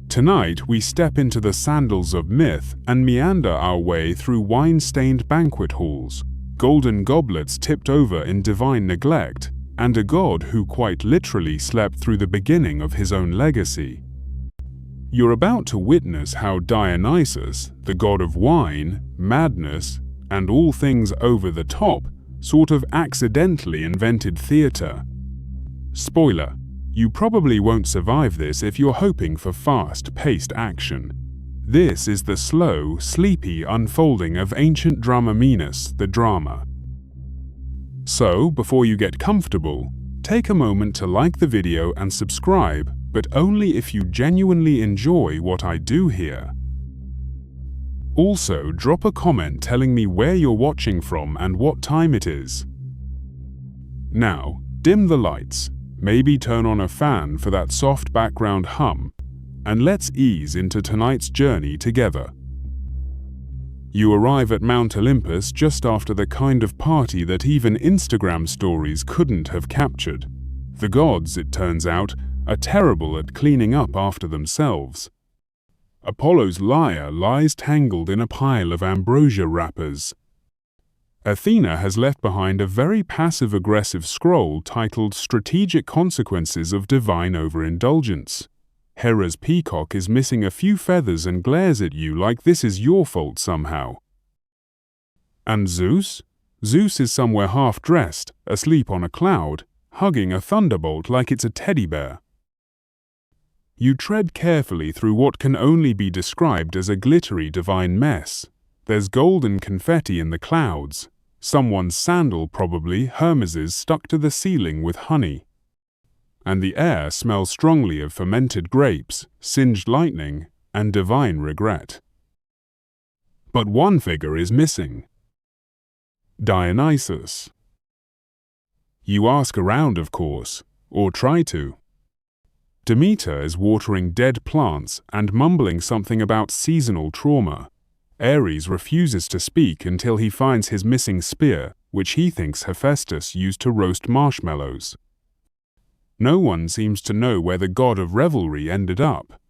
Tonight, we step into the sandals of myth and meander our way through wine-stained banquet halls, golden goblets tipped over in divine neglect, and a god who quite literally slept through the beginning of his own legacy. You're about to witness how Dionysus, the god of wine, madness, and all things over the top, sort of accidentally invented theatre. Spoiler: you probably won't survive this if you're hoping for fast-paced action. This is the slow, sleepy unfolding of ancient Dramamenus, the drama. So, before you get comfortable, take a moment to like the video and subscribe, but only if you genuinely enjoy what I do here. Also, drop a comment telling me where you're watching from and what time it is. Now, dim the lights, maybe turn on a fan for that soft background hum, and let's ease into tonight's journey together. You arrive at Mount Olympus just after the kind of party that even Instagram stories couldn't have captured. The gods, it turns out, are terrible at cleaning up after themselves. Apollo's lyre lies tangled in a pile of ambrosia wrappers. Athena has left behind a very passive-aggressive scroll titled Strategic Consequences of Divine Overindulgence. Hera's peacock is missing a few feathers and glares at you like this is your fault somehow. And Zeus? Zeus is somewhere half-dressed, asleep on a cloud, hugging a thunderbolt like it's a teddy bear. You tread carefully through what can only be described as a glittery divine mess. There's golden confetti in the clouds, someone's sandal probably, Hermes's, stuck to the ceiling with honey. And the air smells strongly of fermented grapes, singed lightning, and divine regret. But one figure is missing. Dionysus. You ask around, of course, or try to. Demeter is watering dead plants and mumbling something about seasonal trauma. Ares refuses to speak until he finds his missing spear, which he thinks Hephaestus used to roast marshmallows. No one seems to know where the god of revelry ended up.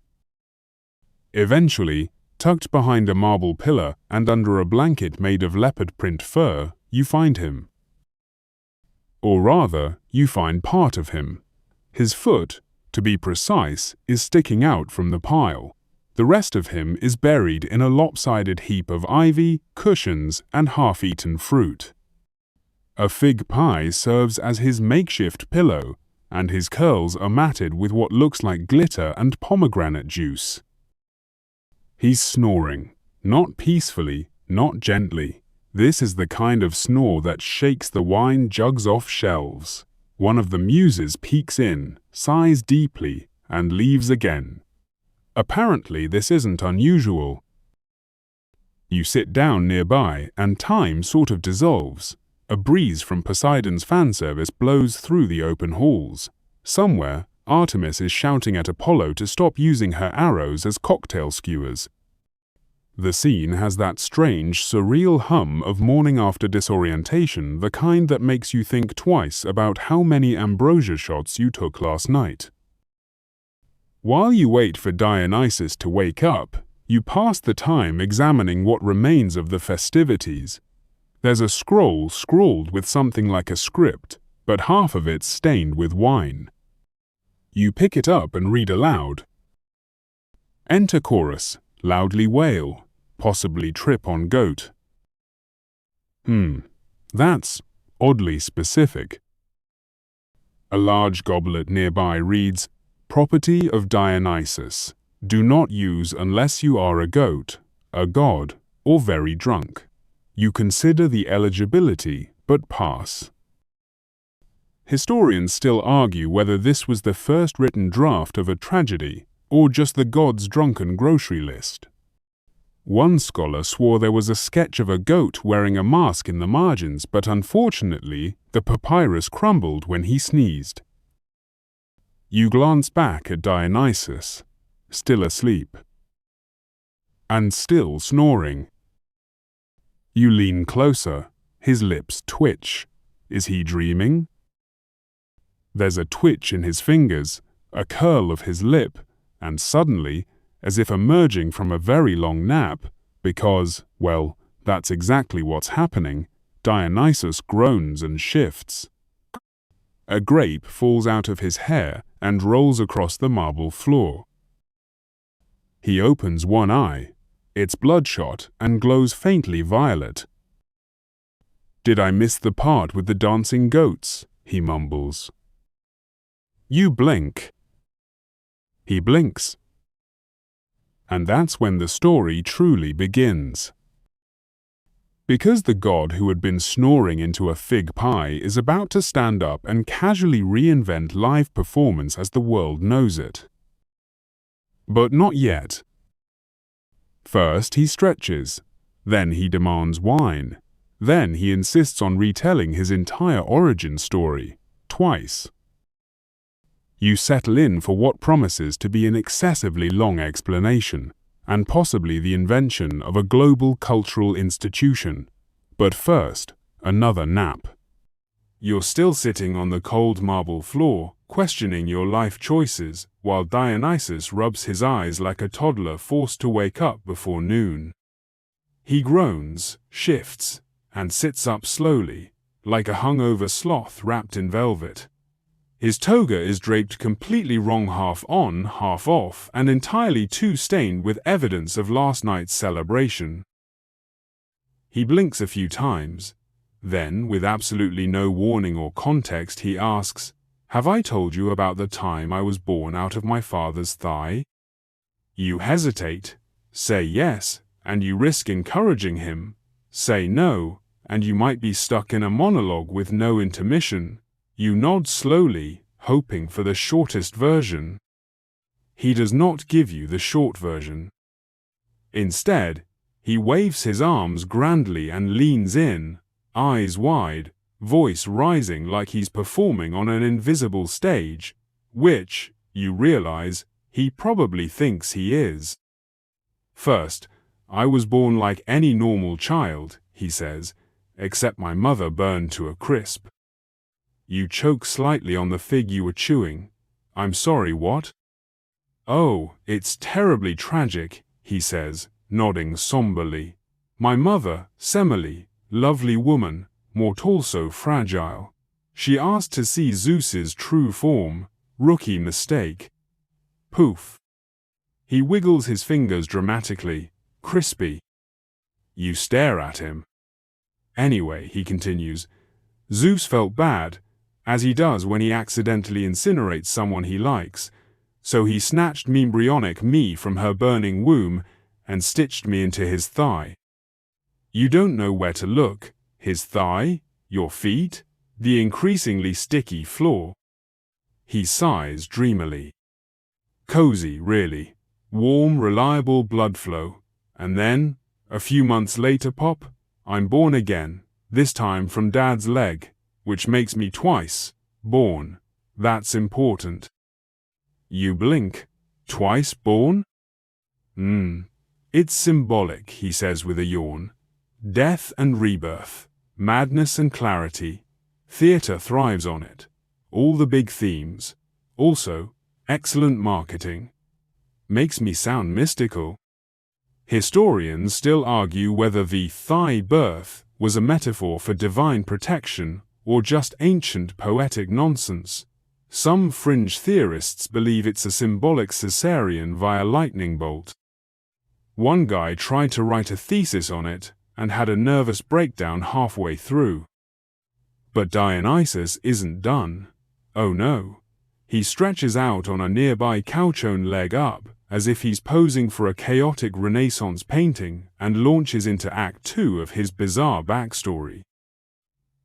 Eventually, tucked behind a marble pillar and under a blanket made of leopard print fur, you find him. Or rather, you find part of him. His foot, to be precise, is sticking out from the pile. The rest of him is buried in a lopsided heap of ivy, cushions, and half-eaten fruit. A fig pie serves as his makeshift pillow, and his curls are matted with what looks like glitter and pomegranate juice. He's snoring, not peacefully, not gently. This is the kind of snore that shakes the wine jugs off shelves. One of the muses peeks in, sighs deeply, and leaves again. Apparently, this isn't unusual. You sit down nearby, and time sort of dissolves. A breeze from Poseidon's fan service blows through the open halls. Somewhere, Artemis is shouting at Apollo to stop using her arrows as cocktail skewers. The scene has that strange, surreal hum of morning after disorientation, the kind that makes you think twice about how many ambrosia shots you took last night. While you wait for Dionysus to wake up, you pass the time examining what remains of the festivities. There's a scroll scrawled with something like a script, but half of it's stained with wine. You pick it up and read aloud. Enter chorus, loudly wail, possibly trip on goat. That's oddly specific. A large goblet nearby reads, Property of Dionysus. Do not use unless you are a goat, a god, or very drunk. You consider the eligibility, but pass. Historians still argue whether this was the first written draft of a tragedy, or just the god's drunken grocery list. One scholar swore there was a sketch of a goat wearing a mask in the margins, but unfortunately, the papyrus crumbled when he sneezed. You glance back at Dionysus, still asleep. And still snoring. You lean closer, his lips twitch. Is he dreaming? There's a twitch in his fingers, a curl of his lip, and suddenly, as if emerging from a very long nap, because, well, that's exactly what's happening. Dionysus groans and shifts. A grape falls out of his hair and rolls across the marble floor. He opens one eye. It's bloodshot and glows faintly violet. "Did I miss the part with the dancing goats?" he mumbles. "You blink." He blinks. And that's when the story truly begins. Because the god who had been snoring into a fig pie is about to stand up and casually reinvent live performance as the world knows it. But not yet. First he stretches, then he demands wine, then he insists on retelling his entire origin story, twice. You settle in for what promises to be an excessively long explanation, and possibly the invention of a global cultural institution. But first, another nap. You're still sitting on the cold marble floor, questioning your life choices, while Dionysus rubs his eyes like a toddler forced to wake up before noon. He groans, shifts, and sits up slowly, like a hungover sloth wrapped in velvet. His toga is draped completely wrong, half on, half off, and entirely too stained with evidence of last night's celebration. He blinks a few times. Then, with absolutely no warning or context, he asks, "Have I told you about the time I was born out of my father's thigh?" You hesitate, say yes, and you risk encouraging him. Say no, and you might be stuck in a monologue with no intermission. You nod slowly, hoping for the shortest version. He does not give you the short version. Instead, he waves his arms grandly and leans in, eyes wide, voice rising like he's performing on an invisible stage, which, you realize, he probably thinks he is. "First, I was born like any normal child," he says, "except my mother burned to a crisp." You choke slightly on the fig you were chewing. "I'm sorry, what?" "Oh, it's terribly tragic," he says, nodding somberly. "My mother, Semele, lovely woman, but also fragile. She asked to see Zeus's true form. Rookie mistake." Poof. He wiggles his fingers dramatically. "Crispy." You stare at him. "Anyway," he continues, "Zeus felt bad, as he does when he accidentally incinerates someone he likes, so he snatched embryonic me from her burning womb and stitched me into his thigh." You don't know where to look. His thigh? Your feet? The increasingly sticky floor? He sighs dreamily. Cozy, really. Warm, reliable blood flow. And then, a few months later, pop, I'm born again, this time from Dad's leg, which makes me twice born. That's important. You blink. Twice born? It's symbolic, he says with a yawn. Death and rebirth, madness and clarity. Theatre thrives on it. All the big themes. Also, excellent marketing. Makes me sound mystical. Historians still argue whether the thigh birth was a metaphor for divine protection or just ancient poetic nonsense. Some fringe theorists believe it's a symbolic cesarean via lightning bolt. One guy tried to write a thesis on it and had a nervous breakdown halfway through. But Dionysus isn't done. Oh no. He stretches out on a nearby couch-own leg up, as if he's posing for a chaotic Renaissance painting, and launches into Act 2 of his bizarre backstory.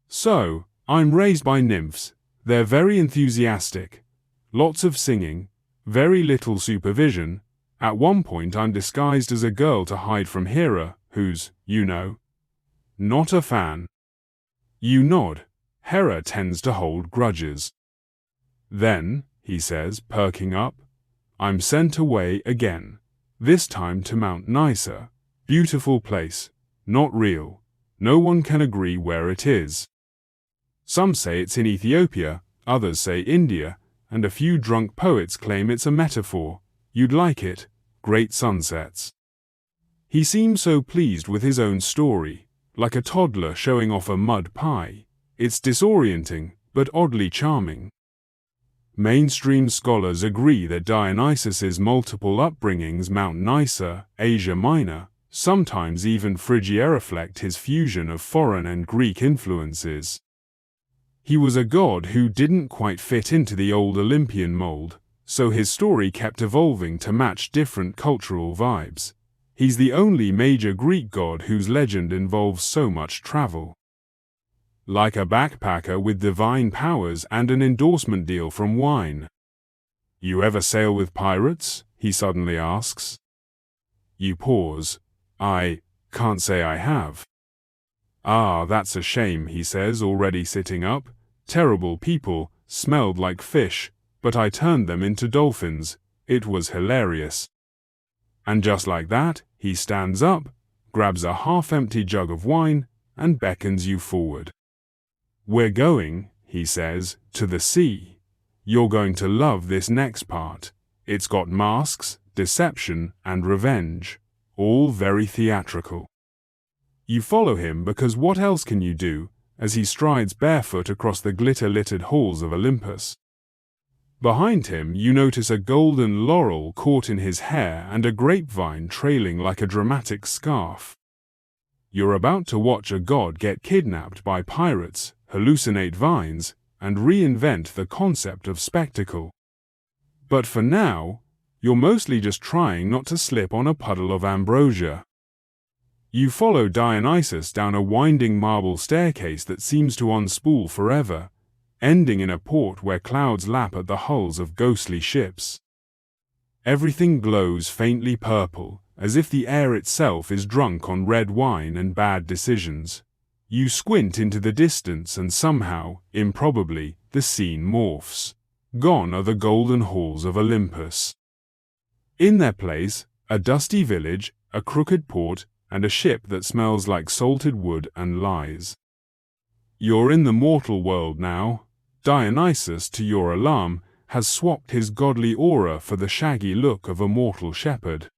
So, I'm raised by nymphs. They're very enthusiastic. Lots of singing, very little supervision. At one point I'm disguised as a girl to hide from Hera, who's, you know, not a fan. You nod. Hera tends to hold grudges. Then, he says, perking up, I'm sent away again, this time to Mount Nysa. Beautiful place, not real. No one can agree where it is. Some say it's in Ethiopia, others say India, and a few drunk poets claim it's a metaphor. You'd like it, great sunsets. He seemed so pleased with his own story, like a toddler showing off a mud pie. It's disorienting, but oddly charming. Mainstream scholars agree that Dionysus's multiple upbringings, Mount Nysa, Asia Minor, sometimes even Phrygia, reflect his fusion of foreign and Greek influences. He was a god who didn't quite fit into the old Olympian mold, so his story kept evolving to match different cultural vibes. He's the only major Greek god whose legend involves so much travel. Like a backpacker with divine powers and an endorsement deal from wine. "You ever sail with pirates?" he suddenly asks. You pause. "I can't say I have." "Ah, that's a shame," he says, already sitting up. "Terrible people, smelled like fish, but I turned them into dolphins. It was hilarious." And just like that, he stands up, grabs a half-empty jug of wine, and beckons you forward. "We're going," he says, "to the sea. You're going to love this next part. It's got masks, deception, and revenge, all very theatrical." You follow him because what else can you do, as he strides barefoot across the glitter-littered halls of Olympus. Behind him you notice a golden laurel caught in his hair and a grapevine trailing like a dramatic scarf. You're about to watch a god get kidnapped by pirates, hallucinate vines, and reinvent the concept of spectacle. But for now, you're mostly just trying not to slip on a puddle of ambrosia. You follow Dionysus down a winding marble staircase that seems to unspool forever, ending in a port where clouds lap at the hulls of ghostly ships. Everything glows faintly purple, as if the air itself is drunk on red wine and bad decisions. You squint into the distance and somehow, improbably, the scene morphs. Gone are the golden halls of Olympus. In their place, a dusty village, a crooked port, and a ship that smells like salted wood and lies. You're in the mortal world now. Dionysus, to your alarm, has swapped his godly aura for the shaggy look of a mortal shepherd.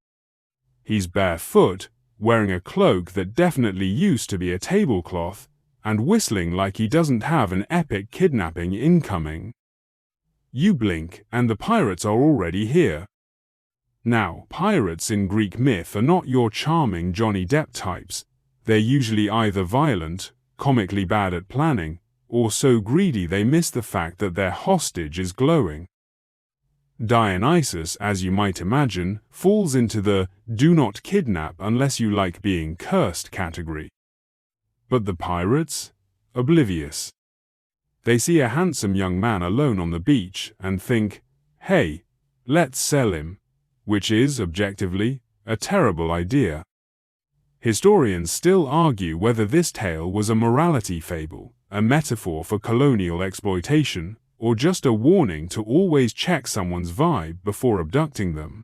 He's barefoot, wearing a cloak that definitely used to be a tablecloth, and whistling like he doesn't have an epic kidnapping incoming. You blink, and the pirates are already here. Now, pirates in Greek myth are not your charming Johnny Depp types. They're usually either violent, comically bad at planning, or so greedy they miss the fact that their hostage is glowing. Dionysus, as you might imagine, falls into the "do not kidnap unless you like being cursed" category. But the pirates? Oblivious. They see a handsome young man alone on the beach and think, "Hey, let's sell him," which is, objectively, a terrible idea. Historians still argue whether this tale was a morality fable, a metaphor for colonial exploitation, or just a warning to always check someone's vibe before abducting them.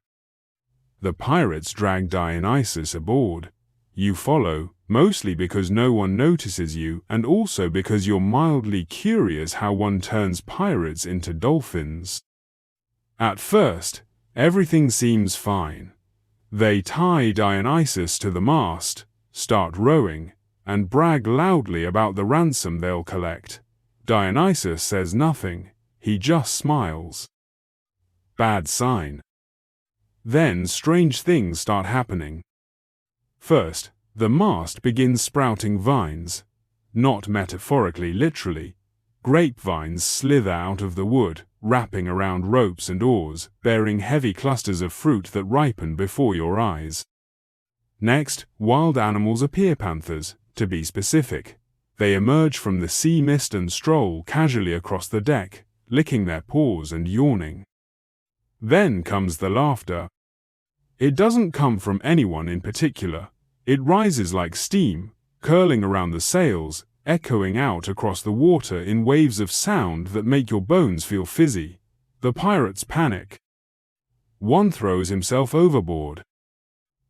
The pirates drag Dionysus aboard. You follow, mostly because no one notices you and also because you're mildly curious how one turns pirates into dolphins. At first, everything seems fine. They tie Dionysus to the mast, start rowing, and brag loudly about the ransom they'll collect. Dionysus says nothing, he just smiles. Bad sign. Then strange things start happening. First, the mast begins sprouting vines. Not metaphorically, literally. Grapevines slither out of the wood, wrapping around ropes and oars, bearing heavy clusters of fruit that ripen before your eyes. Next, wild animals appear, panthers, to be specific. They emerge from the sea mist and stroll casually across the deck, licking their paws and yawning. Then comes the laughter. It doesn't come from anyone in particular. It rises like steam, curling around the sails, echoing out across the water in waves of sound that make your bones feel fizzy. The pirates panic. One throws himself overboard.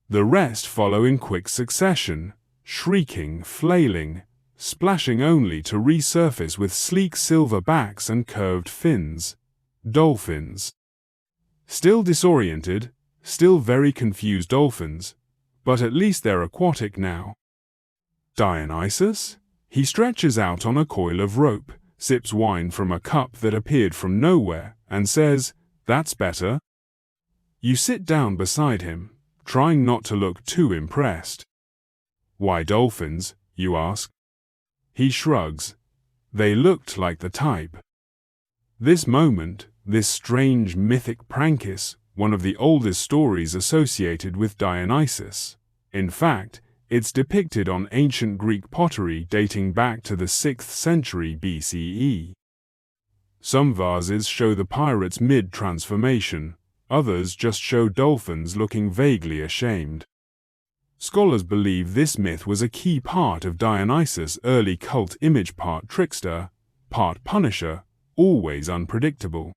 The rest follow in quick succession, shrieking, flailing, splashing only to resurface with sleek silver backs and curved fins. Dolphins. Still disoriented, Still very confused dolphins, but at least they're aquatic now. Dionysus? He stretches out on a coil of rope, sips wine from a cup that appeared from nowhere, and says, "That's better." You sit down beside him, trying not to look too impressed. "Why dolphins?" you ask. He shrugs. They looked like the type. This moment, this strange mythic prankish, one of the oldest stories associated with Dionysus. In fact, it's depicted on ancient Greek pottery dating back to the 6th century BCE. Some vases show the pirates mid-transformation, others just show dolphins looking vaguely ashamed. Scholars believe this myth was a key part of Dionysus' early cult image, part trickster, part punisher, always unpredictable.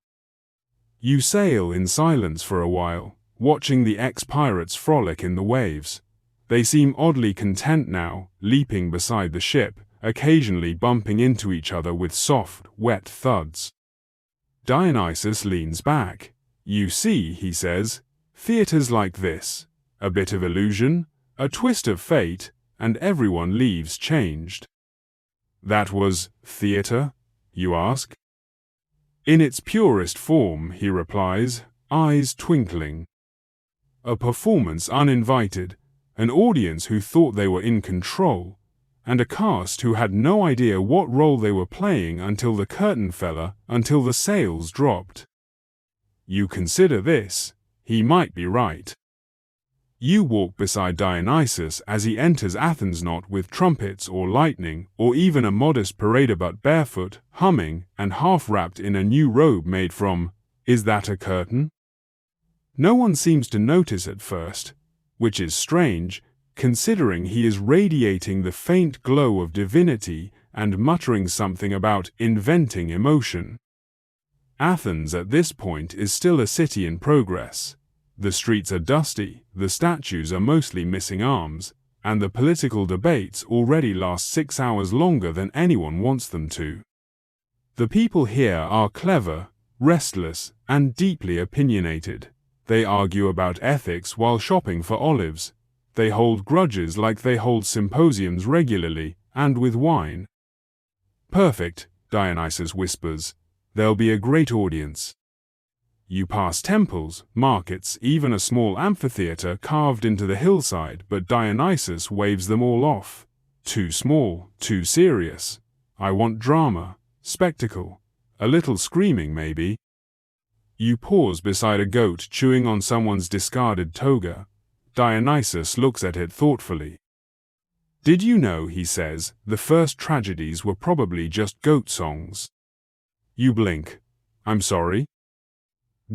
You sail in silence for a while, watching the ex-pirates frolic in the waves. They seem oddly content now, leaping beside the ship, occasionally bumping into each other with soft, wet thuds. Dionysus leans back. "You see," he says, "theaters like this. A bit of illusion, a twist of fate, and everyone leaves changed." "That was theater?" you ask. "In its purest form," he replies, eyes twinkling. "A performance uninvited, an audience who thought they were in control, and a cast who had no idea what role they were playing until the curtain fell, until the sails dropped. You consider this, he might be right." You walk beside Dionysus as he enters Athens, not with trumpets or lightning, or even a modest parader, but barefoot, humming, and half-wrapped in a new robe made from, is that a curtain? No one seems to notice at first, which is strange, considering he is radiating the faint glow of divinity and muttering something about inventing emotion. Athens at this point is still a city in progress. The streets are dusty, the statues are mostly missing arms, and the political debates already last 6 hours longer than anyone wants them to. The people here are clever, restless, and deeply opinionated. They argue about ethics while shopping for olives. They hold grudges like they hold symposiums regularly, and with wine. "Perfect," Dionysus whispers. "There'll be a great audience." You pass temples, markets, even a small amphitheater carved into the hillside, but Dionysus waves them all off. Too small, too serious. I want drama, spectacle, a little screaming maybe. You pause beside a goat chewing on someone's discarded toga. Dionysus looks at it thoughtfully. "Did you know," he says, "the first tragedies were probably just goat songs?" You blink. "I'm sorry?"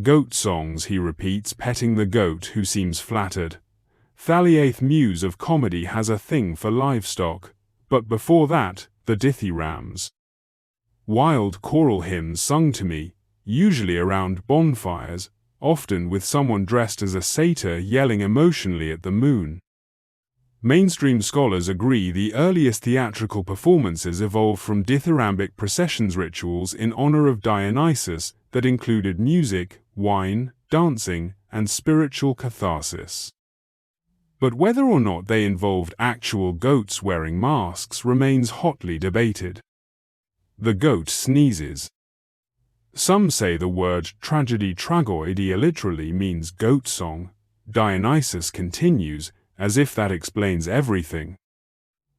"Goat songs," he repeats, petting the goat, who seems flattered. "Thaliath muse of comedy has a thing for livestock, but before that, the dithyrambs. Wild choral hymns sung to me, usually around bonfires, often with someone dressed as a satyr yelling emotionally at the moon." Mainstream scholars agree the earliest theatrical performances evolved from dithyrambic processions, rituals in honor of Dionysus that included music, wine, dancing, and spiritual catharsis. But whether or not they involved actual goats wearing masks remains hotly debated. The goat sneezes. Some say the word tragedy tragoidia literally means goat song. Dionysus continues, as if that explains everything.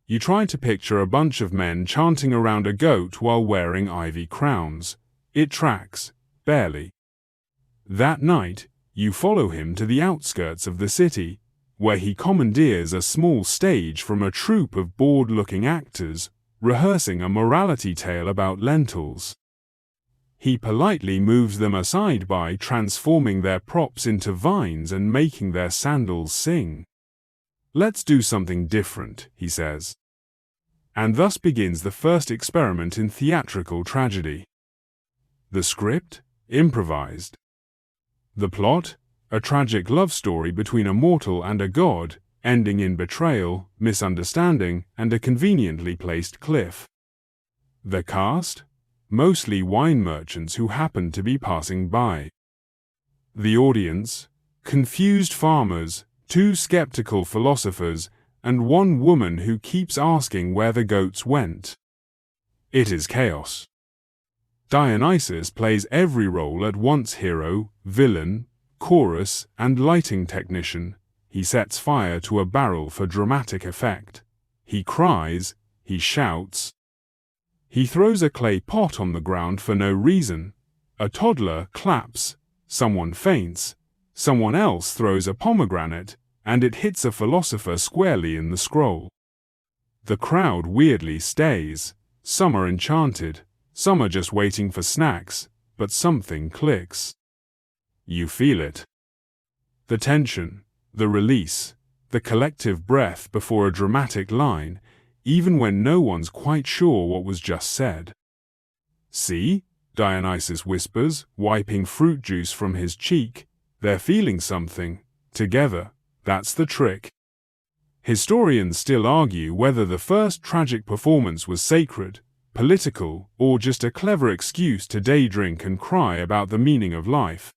You try to picture a bunch of men chanting around a goat while wearing ivy crowns. It tracks, barely. That night, you follow him to the outskirts of the city, where he commandeers a small stage from a troupe of bored-looking actors, rehearsing a morality tale about lentils. He politely moves them aside by transforming their props into vines and making their sandals sing. "Let's do something different," he says. And thus begins the first experiment in theatrical tragedy. The script? Improvised. The plot? A tragic love story between a mortal and a god, ending in betrayal, misunderstanding, and a conveniently placed cliff. The cast? Mostly wine merchants who happen to be passing by. The audience? Confused farmers, two skeptical philosophers, and one woman who keeps asking where the goats went. It is chaos. Dionysus plays every role at once: hero, villain, chorus, and lighting technician. He sets fire to a barrel for dramatic effect. He cries, he shouts. He throws a clay pot on the ground for no reason. A toddler claps, someone faints, someone else throws a pomegranate, and it hits a philosopher squarely in the scroll. The crowd weirdly stays. Some are enchanted, some are just waiting for snacks, but something clicks. You feel it. The tension, the release, the collective breath before a dramatic line, even when no one's quite sure what was just said. See, Dionysus whispers, wiping fruit juice from his cheek, they're feeling something, together, that's the trick. Historians still argue whether the first tragic performance was sacred, political, or just a clever excuse to daydrink and cry about the meaning of life.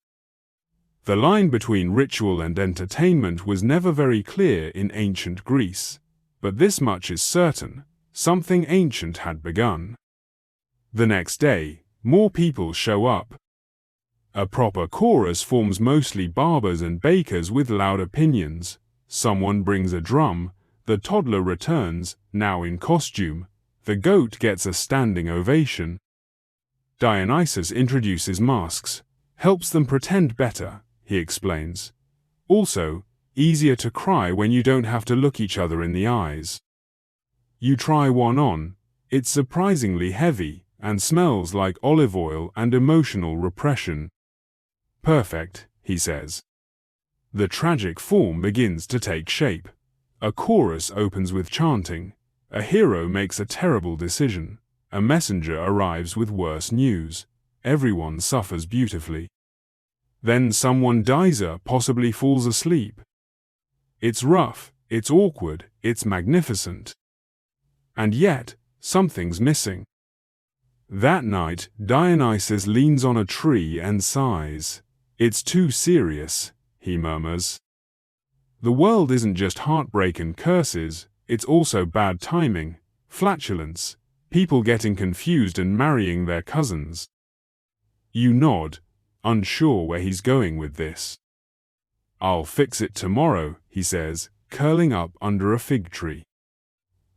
The line between ritual and entertainment was never very clear in ancient Greece, but this much is certain: something ancient had begun. The next day, more people show up. A proper chorus forms, mostly barbers and bakers with loud opinions. Someone brings a drum, the toddler returns, now in costume. The goat gets a standing ovation. Dionysus introduces masks, helps them pretend better, he explains. Also, easier to cry when you don't have to look each other in the eyes. You try one on, it's surprisingly heavy, and smells like olive oil and emotional repression. Perfect, he says. The tragic form begins to take shape. A chorus opens with chanting. A hero makes a terrible decision. A messenger arrives with worse news. Everyone suffers beautifully. Then someone dies or possibly falls asleep. It's rough, it's awkward, it's magnificent. And yet, something's missing. That night, Dionysus leans on a tree and sighs. It's too serious, he murmurs. The world isn't just heartbreak and curses, it's also bad timing, flatulence, people getting confused and marrying their cousins. You nod, unsure where he's going with this. I'll fix it tomorrow, he says, curling up under a fig tree.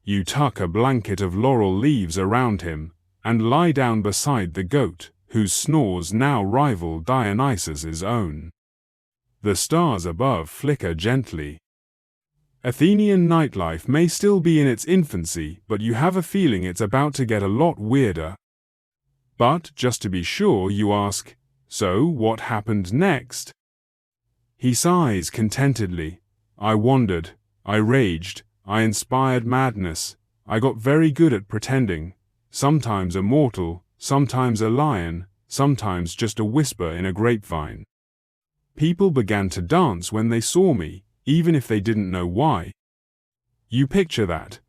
You tuck a blanket of laurel leaves around him, and lie down beside the goat, whose snores now rival Dionysus's own. The stars above flicker gently. Athenian nightlife may still be in its infancy, but you have a feeling it's about to get a lot weirder. But, just to be sure, you ask, so what happened next? He sighs contentedly. I wandered, I raged, I inspired madness, I got very good at pretending, sometimes a mortal, sometimes a lion, sometimes just a whisper in a grapevine. People began to dance when they saw me, even if they didn't know why. You picture that.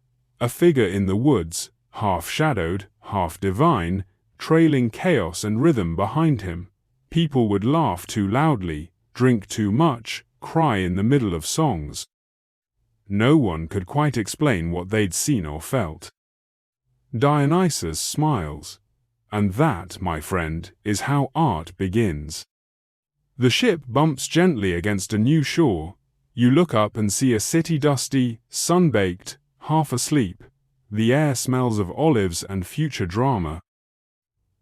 A figure in the woods, half-shadowed, half-divine, trailing chaos and rhythm behind him. People would laugh too loudly, drink too much, cry in the middle of songs. No one could quite explain what they'd seen or felt. Dionysus smiles. And that, my friend, is how art begins. The ship bumps gently against a new shore. You look up and see a city dusty, sun-baked, half asleep. The air smells of olives and future drama.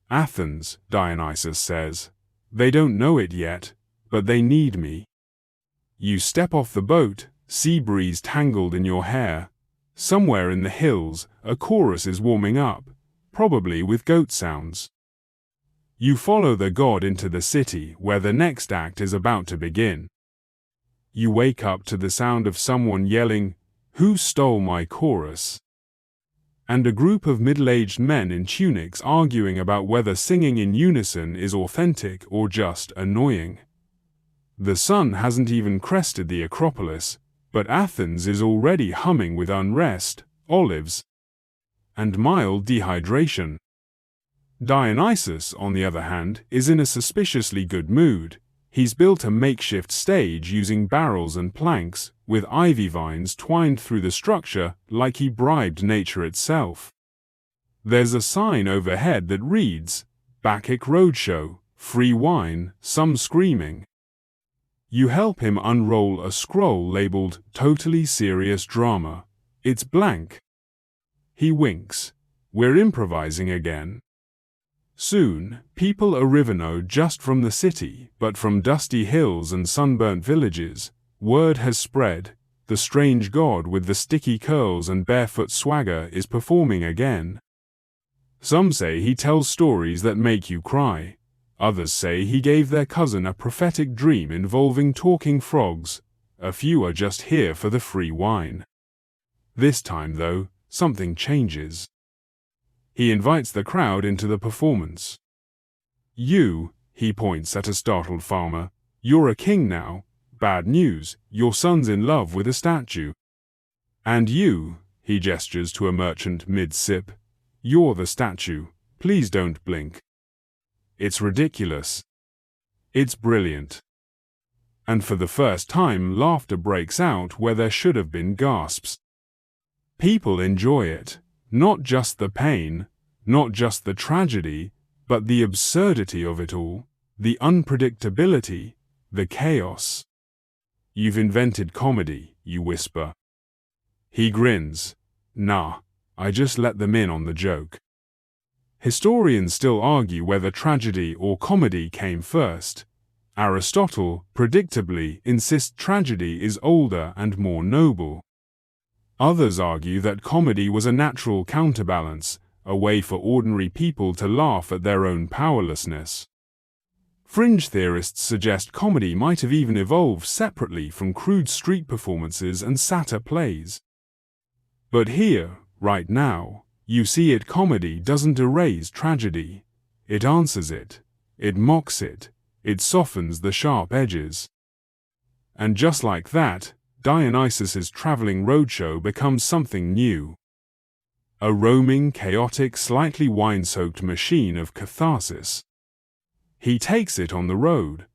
Athens, Dionysus says. They don't know it yet, but they need me. You step off the boat, sea breeze tangled in your hair. Somewhere in the hills, a chorus is warming up, probably with goat sounds. You follow the god into the city where the next act is about to begin. You wake up to the sound of someone yelling, "Who stole my chorus?" And a group of middle-aged men in tunics arguing about whether singing in unison is authentic or just annoying. The sun hasn't even crested the Acropolis, but Athens is already humming with unrest, olives, and mild dehydration. Dionysus, on the other hand, is in a suspiciously good mood. He's built a makeshift stage using barrels and planks, with ivy vines twined through the structure like he bribed nature itself. There's a sign overhead that reads, "Bacchic Roadshow, free wine, some screaming." You help him unroll a scroll labeled "Totally Serious Drama." It's blank. He winks. We're improvising again. Soon, people arrive not just from the city, but from dusty hills and sunburnt villages. Word has spread. The strange god with the sticky curls and barefoot swagger is performing again. Some say he tells stories that make you cry. Others say he gave their cousin a prophetic dream involving talking frogs. A few are just here for the free wine. This time, though, something changes. He invites the crowd into the performance. "You," he points at a startled farmer, "you're a king now. Bad news, your son's in love with a statue. And you," he gestures to a merchant mid-sip, "you're the statue. Please don't blink." It's ridiculous. It's brilliant. And for the first time, laughter breaks out where there should have been gasps. People enjoy it, not just the pain, not just the tragedy, but the absurdity of it all, the unpredictability, the chaos. "You've invented comedy," you whisper. He grins. "Nah, I just let them in on the joke." Historians still argue whether tragedy or comedy came first. Aristotle, predictably, insists tragedy is older and more noble. Others argue that comedy was a natural counterbalance, a way for ordinary people to laugh at their own powerlessness. Fringe theorists suggest comedy might have even evolved separately from crude street performances and satyr plays. But here, right now, you see it. Comedy doesn't erase tragedy. It answers it. It mocks it. It softens the sharp edges. And just like that, Dionysus's traveling roadshow becomes something new. A roaming, chaotic, slightly wine-soaked machine of catharsis. He takes it on the road.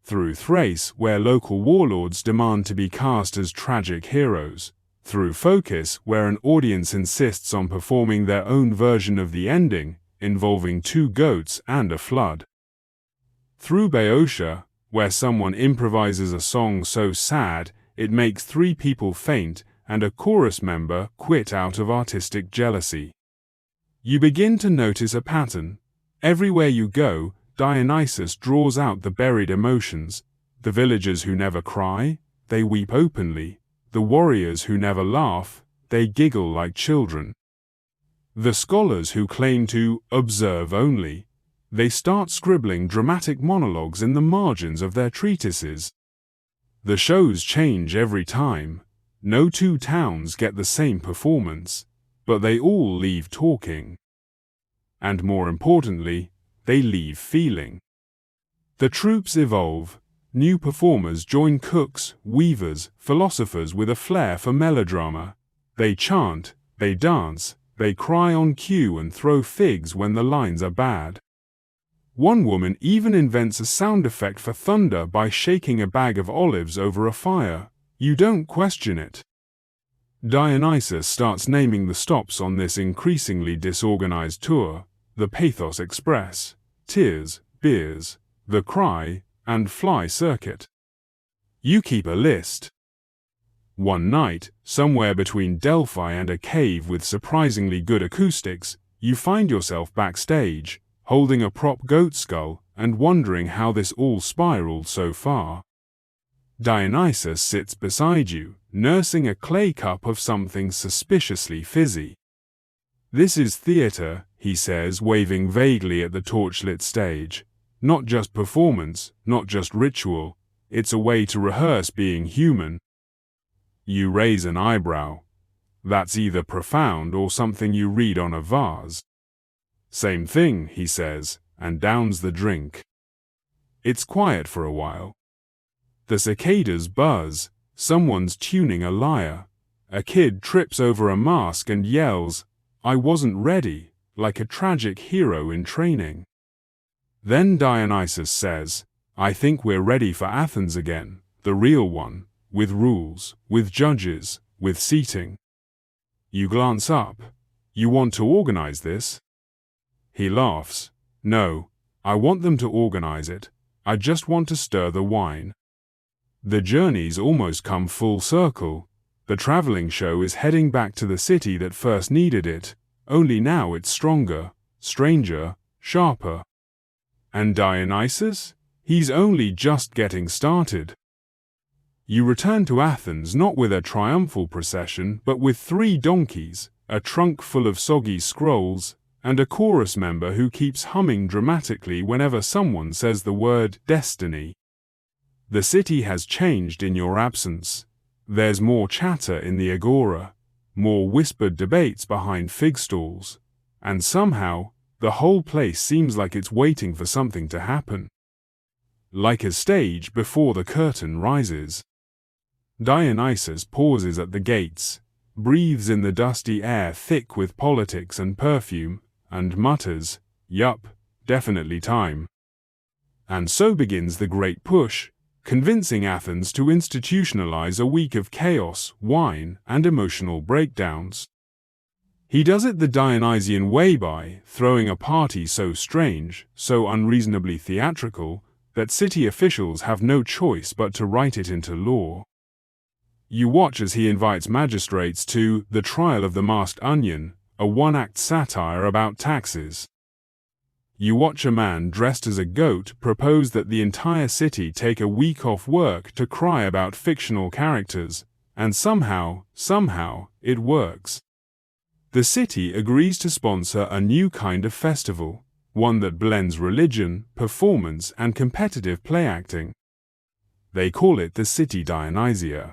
Through Thrace, where local warlords demand to be cast as tragic heroes. Through Focus, where an audience insists on performing their own version of the ending, involving 2 goats and a flood. Through Boeotia, where someone improvises a song so sad it makes 3 people faint and a chorus member quit out of artistic jealousy. You begin to notice a pattern. Everywhere you go, Dionysus draws out the buried emotions. The villagers who never cry, they weep openly. The warriors who never laugh, they giggle like children. The scholars who claim to observe only, they start scribbling dramatic monologues in the margins of their treatises. The shows change every time. No 2 towns get the same performance, but they all leave talking. And more importantly, they leave feeling. The troupes evolve. New performers join cooks, weavers, philosophers with a flair for melodrama. They chant, they dance, they cry on cue and throw figs when the lines are bad. One woman even invents a sound effect for thunder by shaking a bag of olives over a fire. You don't question it. Dionysus starts naming the stops on this increasingly disorganized tour: the Pathos Express, Tears, Beers, the Cry, and Fly Circuit. You keep a list. One night, somewhere between Delphi and a cave with surprisingly good acoustics, you find yourself backstage, holding a prop goat skull and wondering how this all spiraled so far. Dionysus sits beside you, nursing a clay cup of something suspiciously fizzy. "This is theater," he says, waving vaguely at the torchlit stage. "Not just performance, not just ritual. It's a way to rehearse being human." You raise an eyebrow. That's either profound or something you read on a vase. "Same thing," he says, and downs the drink. It's quiet for a while. The cicadas buzz. Someone's tuning a lyre. A kid trips over a mask and yells, "I wasn't ready," like a tragic hero in training. Then Dionysus says, I think we're ready for Athens again, the real one, with rules, with judges, with seating. You glance up. You want to organize this? He laughs. No, I want them to organize it. I just want to stir the wine. The journey's almost come full circle. The traveling show is heading back to the city that first needed it, only now it's stronger, stranger, sharper. And Dionysus? He's only just getting started. You return to Athens not with a triumphal procession, but with 3 donkeys, a trunk full of soggy scrolls, and a chorus member who keeps humming dramatically whenever someone says the word destiny. The city has changed in your absence. There's more chatter in the agora, more whispered debates behind fig stalls, and somehow, the whole place seems like it's waiting for something to happen. Like a stage before the curtain rises. Dionysus pauses at the gates, breathes in the dusty air thick with politics and perfume, and mutters, "Yup, definitely time." And so begins the great push, convincing Athens to institutionalize a week of chaos, wine, and emotional breakdowns. He does it the Dionysian way by throwing a party so strange, so unreasonably theatrical, that city officials have no choice but to write it into law. You watch as he invites magistrates to The Trial of the Masked Onion, a one-act satire about taxes. You watch a man dressed as a goat propose that the entire city take a week off work to cry about fictional characters, and somehow, it works. The city agrees to sponsor a new kind of festival, one that blends religion, performance, and competitive play acting. They call it the City Dionysia.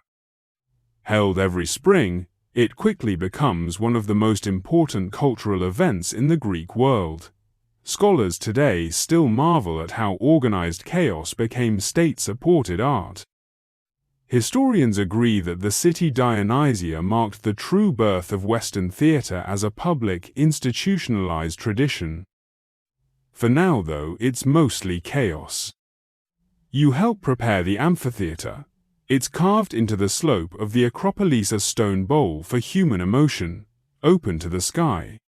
Held every spring, it quickly becomes one of the most important cultural events in the Greek world. Scholars today still marvel at how organized chaos became state-supported art. Historians agree that the City Dionysia marked the true birth of Western theatre as a public, institutionalized tradition. For now, though, it's mostly chaos. You help prepare the amphitheatre. It's carved into the slope of the Acropolis, a stone bowl for human emotion, open to the sky.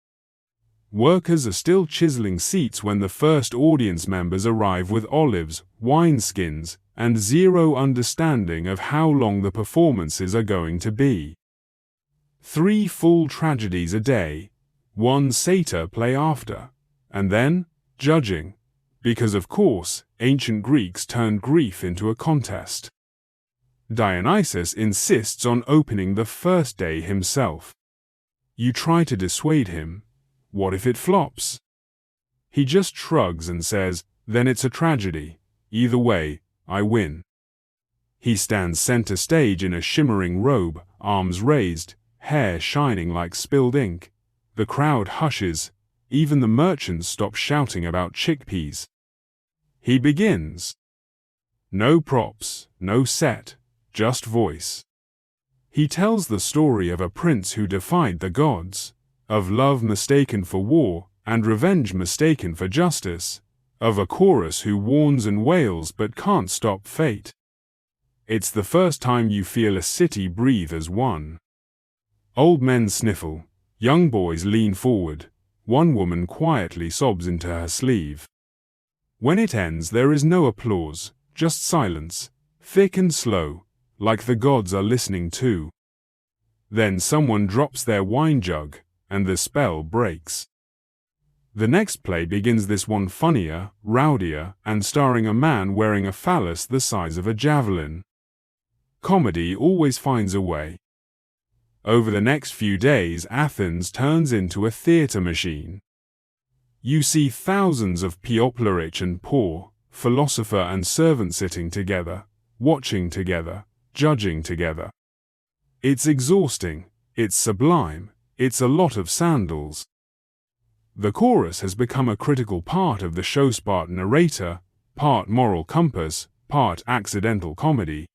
Workers are still chiseling seats when the first audience members arrive with olives, wineskins, and zero understanding of how long the performances are going to be. 3 full tragedies a day, 1 satyr play after, and then judging, because of course, ancient Greeks turned grief into a contest. Dionysus insists on opening the first day himself. You try to dissuade him. What if it flops? He just shrugs and says, then it's a tragedy. Either way, I win. He stands center stage in a shimmering robe, arms raised, hair shining like spilled ink. The crowd hushes. Even the merchants stop shouting about chickpeas. He begins. No props, no set, just voice. He tells the story of a prince who defied the gods, of love mistaken for war, and revenge mistaken for justice, of a chorus who warns and wails but can't stop fate. It's the first time you feel a city breathe as one. Old men sniffle, young boys lean forward, one woman quietly sobs into her sleeve. When it ends, there is no applause, just silence, thick and slow, like the gods are listening too. Then someone drops their wine jug, and the spell breaks. The next play begins, this one funnier, rowdier, and starring a man wearing a phallus the size of a javelin. Comedy always finds a way. Over the next few days, Athens turns into a theatre machine. You see thousands of people, rich and poor, philosopher and servant sitting together, watching together, judging together. It's exhausting, it's sublime, it's a lot of sandals. The chorus has become a critical part of the show's part narrator, part moral compass, part accidental comedy.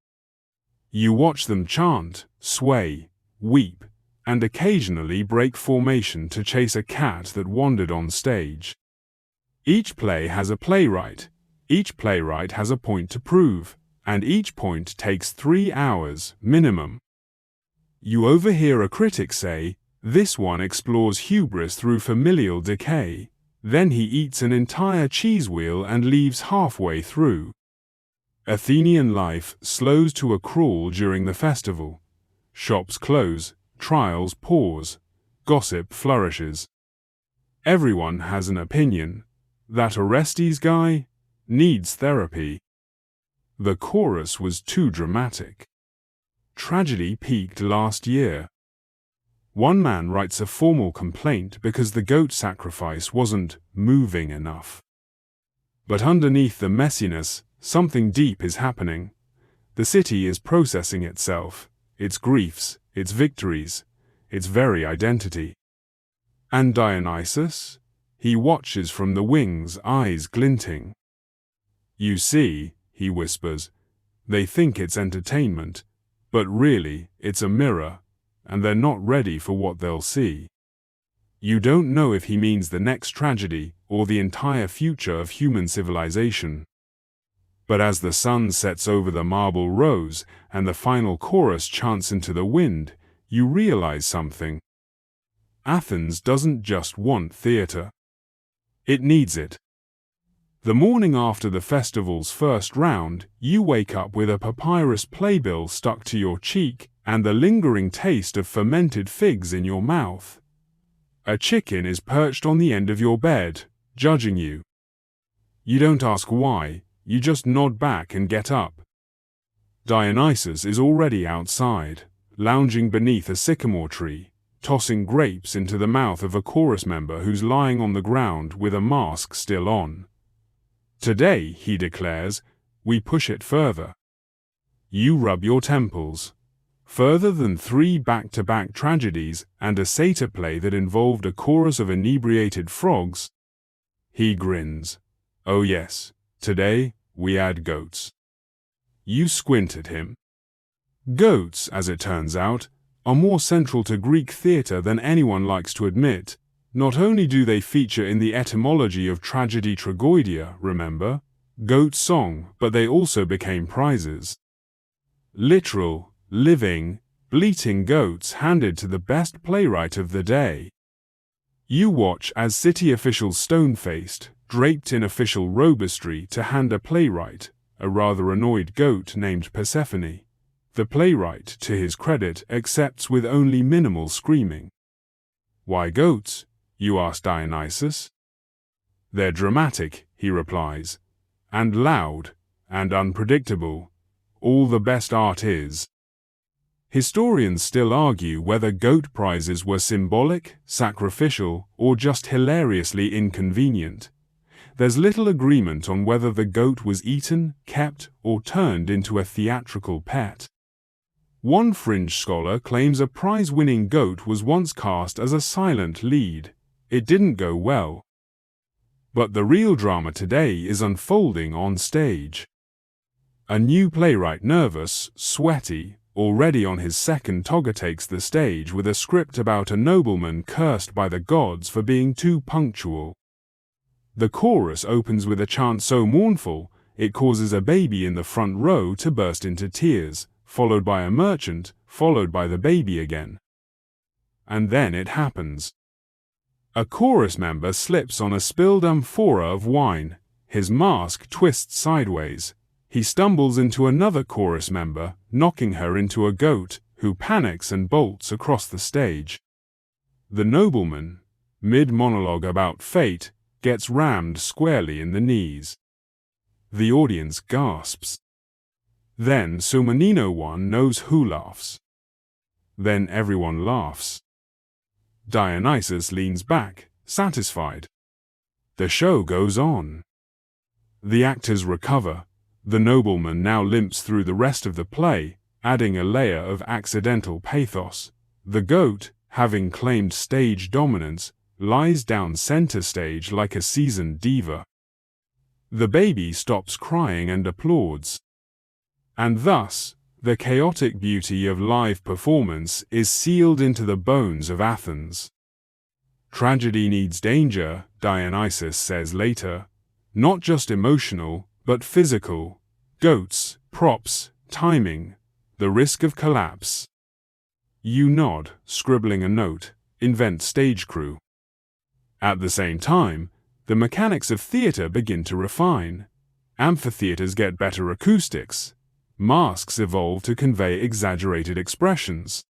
You watch them chant, sway, weep, and occasionally break formation to chase a cat that wandered on stage. Each play has a playwright. Each playwright has a point to prove, and each point takes 3 hours, minimum. You overhear a critic say, "This one explores hubris through familial decay." Then he eats an entire cheese wheel and leaves halfway through. Athenian life slows to a crawl during the festival. Shops close, trials pause, gossip flourishes. Everyone has an opinion. That Orestes guy needs therapy. The chorus was too dramatic. Tragedy peaked last year. One man writes a formal complaint because the goat sacrifice wasn't moving enough. But underneath the messiness, something deep is happening. The city is processing itself, its griefs, its victories, its very identity. And Dionysus? He watches from the wings, eyes glinting. "You see," he whispers, "they think it's entertainment, but really, it's a mirror, and they're not ready for what they'll see." You don't know if he means the next tragedy or the entire future of human civilization. But as the sun sets over the marble rose and the final chorus chants into the wind, you realize something. Athens doesn't just want theater. It needs it. The morning after the festival's first round, you wake up with a papyrus playbill stuck to your cheek and the lingering taste of fermented figs in your mouth. A chicken is perched on the end of your bed, judging you. You don't ask why, you just nod back and get up. Dionysus is already outside, lounging beneath a sycamore tree, tossing grapes into the mouth of a chorus member who's lying on the ground with a mask still on. "Today," he declares, "we push it further." You rub your temples. Further than 3 back-to-back tragedies and a satyr play that involved a chorus of inebriated frogs. He grins. "Oh yes, today we add goats." You squint at him. Goats, as it turns out, are more central to Greek theatre than anyone likes to admit. Not only do they feature in the etymology of tragedy tragoidia, remember, goat song, but they also became prizes. Literal, living, bleating goats handed to the best playwright of the day. You watch as city officials stone-faced, draped in official robustry to hand a playwright, a rather annoyed goat named Persephone. The playwright, to his credit, accepts with only minimal screaming. "Why goats?" you ask Dionysus. "They're dramatic," he replies, "and loud, and unpredictable. All the best art is." Historians still argue whether goat prizes were symbolic, sacrificial, or just hilariously inconvenient. There's little agreement on whether the goat was eaten, kept, or turned into a theatrical pet. One fringe scholar claims a prize-winning goat was once cast as a silent lead. It didn't go well. But the real drama today is unfolding on stage. A new playwright, nervous, sweaty, already on his second toga, takes the stage with a script about a nobleman cursed by the gods for being too punctual. The chorus opens with a chant so mournful, it causes a baby in the front row to burst into tears, followed by a merchant, followed by the baby again. And then it happens. A chorus member slips on a spilled amphora of wine. His mask twists sideways. He stumbles into another chorus member, knocking her into a goat, who panics and bolts across the stage. The nobleman, mid-monologue about fate, gets rammed squarely in the knees. The audience gasps. Then Sumanino one knows who laughs. Then everyone laughs. Dionysus leans back, satisfied. The show goes on. The actors recover. The nobleman now limps through the rest of the play, adding a layer of accidental pathos. The goat, having claimed stage dominance, lies down center stage like a seasoned diva. The baby stops crying and applauds. And thus, the chaotic beauty of live performance is sealed into the bones of Athens. Tragedy needs danger, Dionysus says later, not just emotional, but physical: goats, props, timing, the risk of collapse. You nod, scribbling a note, invent stage crew. At the same time, the mechanics of theatre begin to refine. Amphitheatres get better acoustics. Masks evolve to convey exaggerated expressions.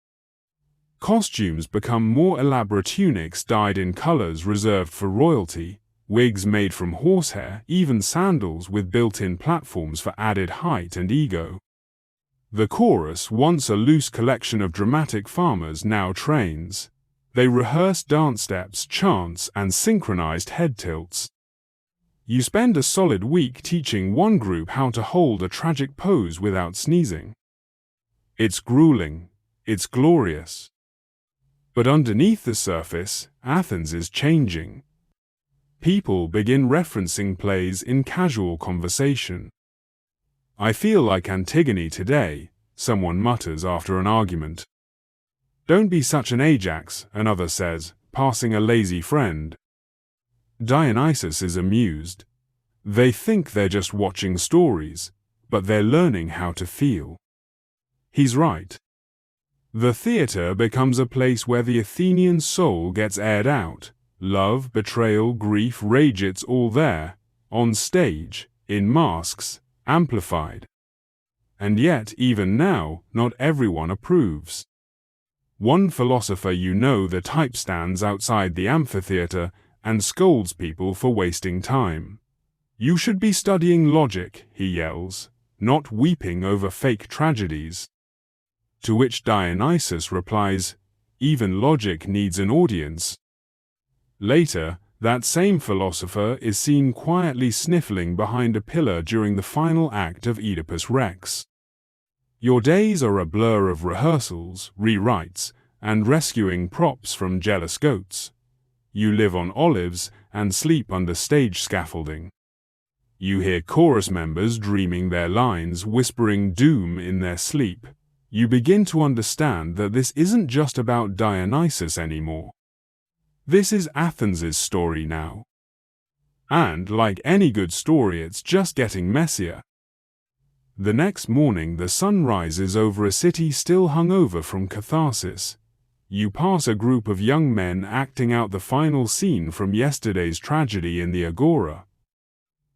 Costumes become more elaborate: tunics dyed in colors reserved for royalty, wigs made from horsehair, even sandals with built-in platforms for added height and ego. The chorus, once a loose collection of dramatic farmers, now trains. They rehearse dance steps, chants, and synchronized head tilts. You spend a solid week teaching one group how to hold a tragic pose without sneezing. It's grueling, it's glorious. But underneath the surface, Athens is changing. People begin referencing plays in casual conversation. "I feel like Antigone today," someone mutters after an argument. "Don't be such an Ajax," another says, passing a lazy friend. Dionysus is amused. They think they're just watching stories, but they're learning how to feel. He's right. The theatre becomes a place where the Athenian soul gets aired out. Love, betrayal, grief, rage, it's all there, on stage, in masks, amplified. And yet, even now, not everyone approves. One philosopher the type stands outside the amphitheatre and scolds people for wasting time. "You should be studying logic," he yells, "not weeping over fake tragedies." To which Dionysus replies, "Even logic needs an audience." Later, that same philosopher is seen quietly sniffling behind a pillar during the final act of Oedipus Rex. Your days are a blur of rehearsals, rewrites, and rescuing props from jealous goats. You live on olives and sleep under stage scaffolding. You hear chorus members dreaming their lines, whispering doom in their sleep. You begin to understand that this isn't just about Dionysus anymore. This is Athens' story now. And, like any good story, it's just getting messier. The next morning the sun rises over a city still hungover from catharsis. You pass a group of young men acting out the final scene from yesterday's tragedy in the agora.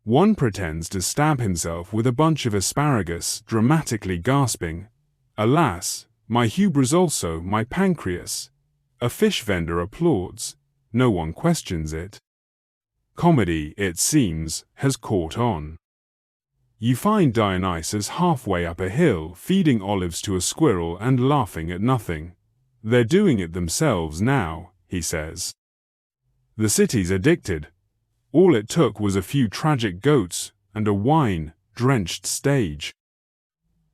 One pretends to stab himself with a bunch of asparagus, dramatically gasping, "Alas, my hubris also, my pancreas." A fish vendor applauds. No one questions it. Comedy, it seems, has caught on. You find Dionysus halfway up a hill, feeding olives to a squirrel and laughing at nothing. "They're doing it themselves now," he says. "The city's addicted. All it took was a few tragic goats and a wine-drenched stage."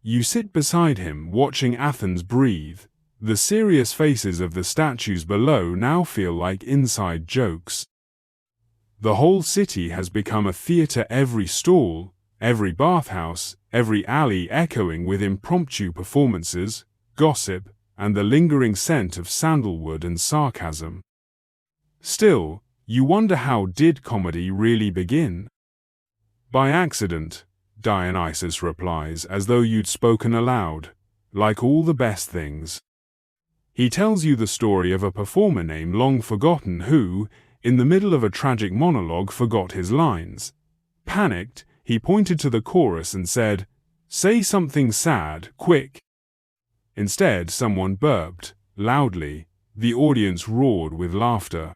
You sit beside him, watching Athens breathe. The serious faces of the statues below now feel like inside jokes. The whole city has become a theatre, every stall, every bathhouse, every alley echoing with impromptu performances, gossip, and the lingering scent of sandalwood and sarcasm. Still, you wonder, how did comedy really begin? "By accident," Dionysus replies, as though you'd spoken aloud, "like all the best things." He tells you the story of a performer named Long Forgotten who, in the middle of a tragic monologue, forgot his lines. Panicked, he pointed to the chorus and said, "Say something sad, quick." Instead, someone burped, loudly. The audience roared with laughter.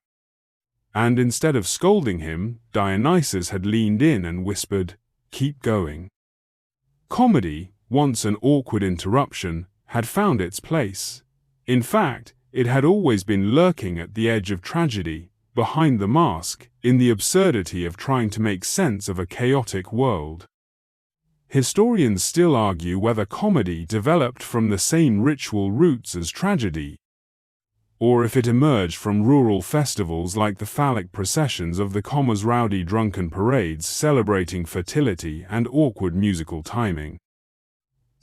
And instead of scolding him, Dionysus had leaned in and whispered, "Keep going." Comedy, once an awkward interruption, had found its place. In fact, it had always been lurking at the edge of tragedy, behind the mask, in the absurdity of trying to make sense of a chaotic world. Historians still argue whether comedy developed from the same ritual roots as tragedy, or if it emerged from rural festivals like the phallic processions of the commer's rowdy drunken parades celebrating fertility and awkward musical timing.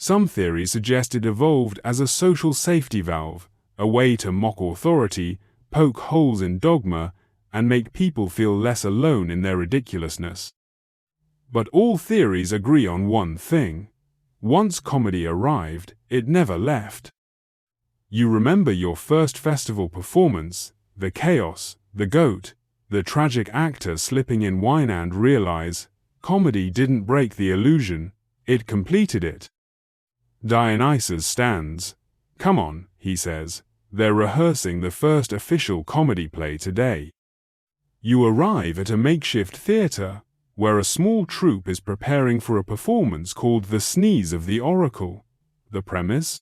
Some theories suggest it evolved as a social safety valve, a way to mock authority, poke holes in dogma, and make people feel less alone in their ridiculousness. But all theories agree on one thing. Once comedy arrived, it never left. You remember your first festival performance, the chaos, the goat, the tragic actor slipping in wine, and realize, comedy didn't break the illusion, it completed it. Dionysus stands. Come on, he says, they're rehearsing the first official comedy play today. You arrive at a makeshift theatre, where a small troupe is preparing for a performance called The Sneeze of the Oracle. The premise?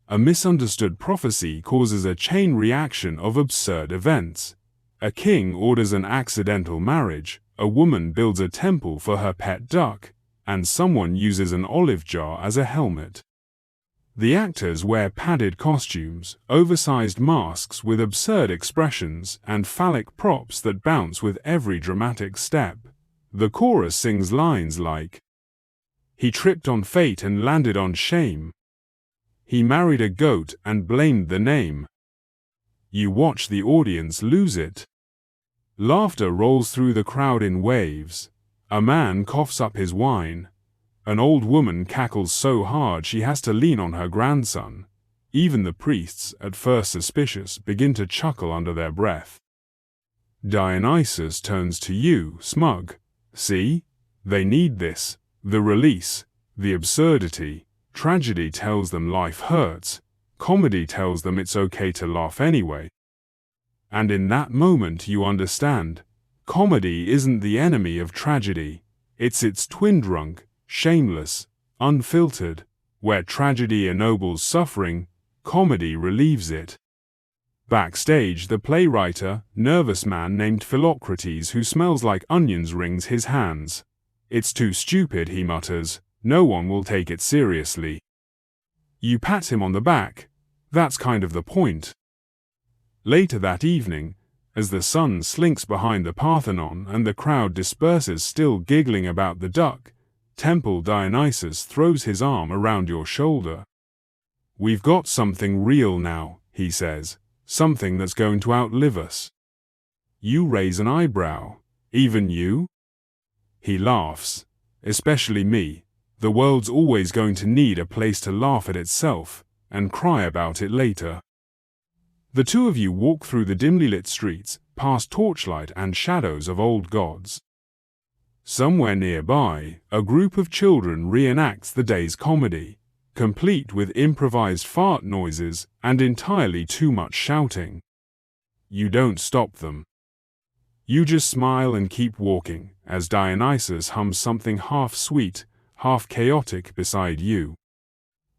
A misunderstood prophecy causes a chain reaction of absurd events. A king orders an accidental marriage, a woman builds a temple for her pet duck, and someone uses an olive jar as a helmet. The actors wear padded costumes, oversized masks with absurd expressions, and phallic props that bounce with every dramatic step. The chorus sings lines like, "He tripped on fate and landed on shame. He married a goat and blamed the name." You watch the audience lose it. Laughter rolls through the crowd in waves. A man coughs up his wine. An old woman cackles so hard she has to lean on her grandson. Even the priests, at first suspicious, begin to chuckle under their breath. Dionysus turns to you, smug. See? They need this. The release. The absurdity. Tragedy tells them life hurts. Comedy tells them it's okay to laugh anyway. And in that moment you understand. Comedy isn't the enemy of tragedy. It's its twin drunk, shameless, unfiltered. Where tragedy ennobles suffering, comedy relieves it. Backstage, the playwright, nervous man named Philocrates who smells like onions wrings his hands. "It's too stupid," he mutters. "No one will take it seriously." You pat him on the back. That's kind of the point. Later that evening, as the sun slinks behind the Parthenon and the crowd disperses still giggling about the duck, Temple Dionysus throws his arm around your shoulder. "We've got something real now," he says, "something that's going to outlive us." You raise an eyebrow. "Even you?" He laughs. "Especially me. The world's always going to need a place to laugh at itself, and cry about it later." The two of you walk through the dimly lit streets, past torchlight and shadows of old gods. Somewhere nearby, a group of children reenacts the day's comedy, complete with improvised fart noises and entirely too much shouting. You don't stop them. You just smile and keep walking, as Dionysus hums something half sweet, half chaotic beside you.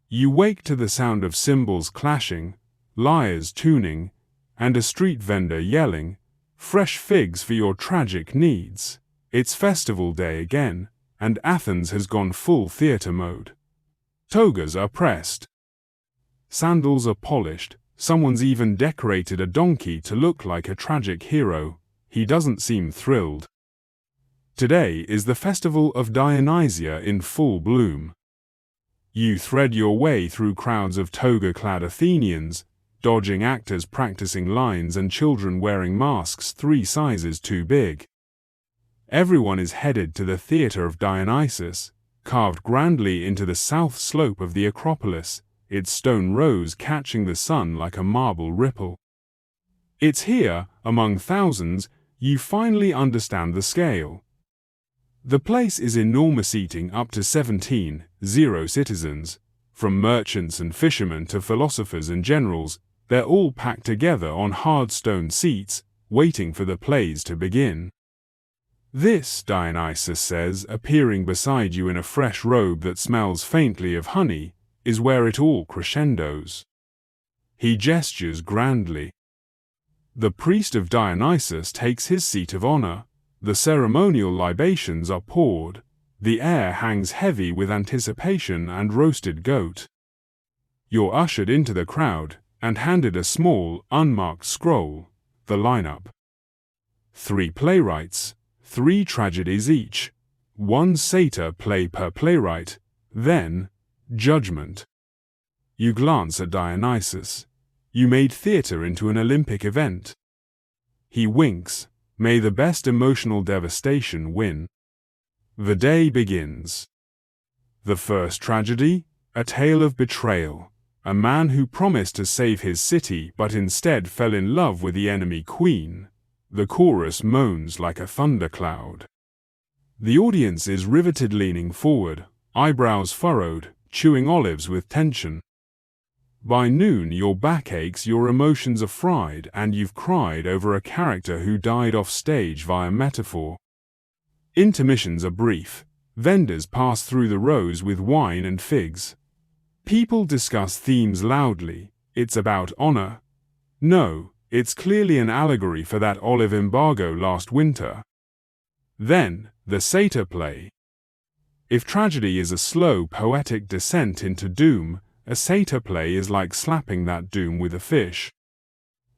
You wake to the sound of cymbals clashing, lyres tuning, and a street vendor yelling, "Fresh figs for your tragic needs." It's festival day again, and Athens has gone full theater mode. Togas are pressed. Sandals are polished. Someone's even decorated a donkey to look like a tragic hero. He doesn't seem thrilled. Today is the festival of Dionysia in full bloom. You thread your way through crowds of toga-clad Athenians, dodging actors practicing lines and children wearing masks 3 sizes too big. Everyone is headed to the theatre of Dionysus, carved grandly into the south slope of the Acropolis, its stone rows catching the sun like a marble ripple. It's here, among thousands, you finally understand the scale. The place is enormous, seating up to 17,000 citizens. From merchants and fishermen to philosophers and generals, they're all packed together on hard stone seats, waiting for the plays to begin. "This," Dionysus says, appearing beside you in a fresh robe that smells faintly of honey, "is where it all crescendos." He gestures grandly. The priest of Dionysus takes his seat of honor. The ceremonial libations are poured. The air hangs heavy with anticipation and roasted goat. You're ushered into the crowd and handed a small, unmarked scroll, the lineup. 3 playwrights, 3 tragedies each, 1 satyr play per playwright, then, judgment. You glance at Dionysus. You made theater into an Olympic event. He winks. May the best emotional devastation win. The day begins. The first tragedy, a tale of betrayal. A man who promised to save his city but instead fell in love with the enemy queen. The chorus moans like a thundercloud. The audience is riveted, leaning forward, eyebrows furrowed, chewing olives with tension. By noon your back aches, your emotions are fried, and you've cried over a character who died off stage via metaphor. Intermissions are brief. Vendors pass through the rows with wine and figs. People discuss themes loudly. It's about honor. No, it's clearly an allegory for that olive embargo last winter. Then, the satyr play. If tragedy is a slow, poetic descent into doom, a satyr play is like slapping that doom with a fish.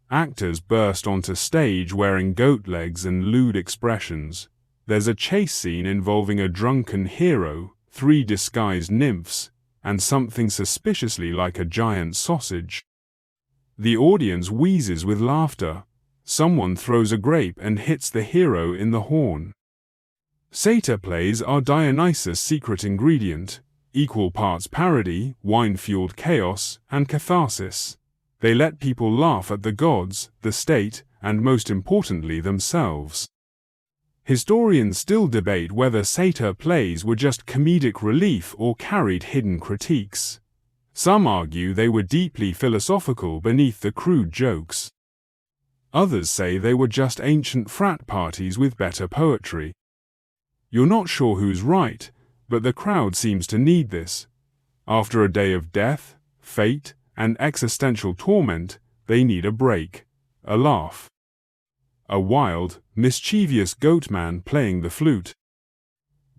Actors burst onto stage wearing goat legs and lewd expressions. There's a chase scene involving a drunken hero, 3 disguised nymphs, and something suspiciously like a giant sausage. The audience wheezes with laughter. Someone throws a grape and hits the hero in the horn. Satyr plays are Dionysus' secret ingredient, equal parts parody, wine-fueled chaos, and catharsis. They let people laugh at the gods, the state, and most importantly themselves. Historians still debate whether satyr plays were just comedic relief or carried hidden critiques. Some argue they were deeply philosophical beneath the crude jokes. Others say they were just ancient frat parties with better poetry. You're not sure who's right, but the crowd seems to need this. After a day of death, fate, and existential torment, they need a break, a laugh. A wild, mischievous goatman playing the flute.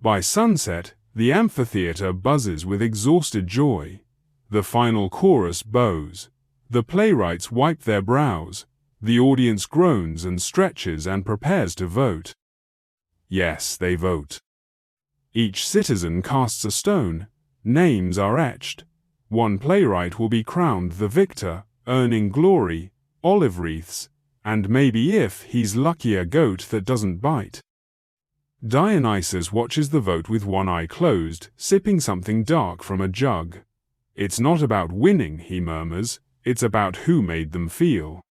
By sunset, the amphitheater buzzes with exhausted joy. The final chorus bows. The playwrights wipe their brows. The audience groans and stretches and prepares to vote. Yes, they vote. Each citizen casts a stone. Names are etched. One playwright will be crowned the victor, earning glory, olive wreaths, and maybe, if he's lucky, a goat that doesn't bite. Dionysus watches the vote with one eye closed, sipping something dark from a jug. It's not about winning, he murmurs, it's about who made them feel.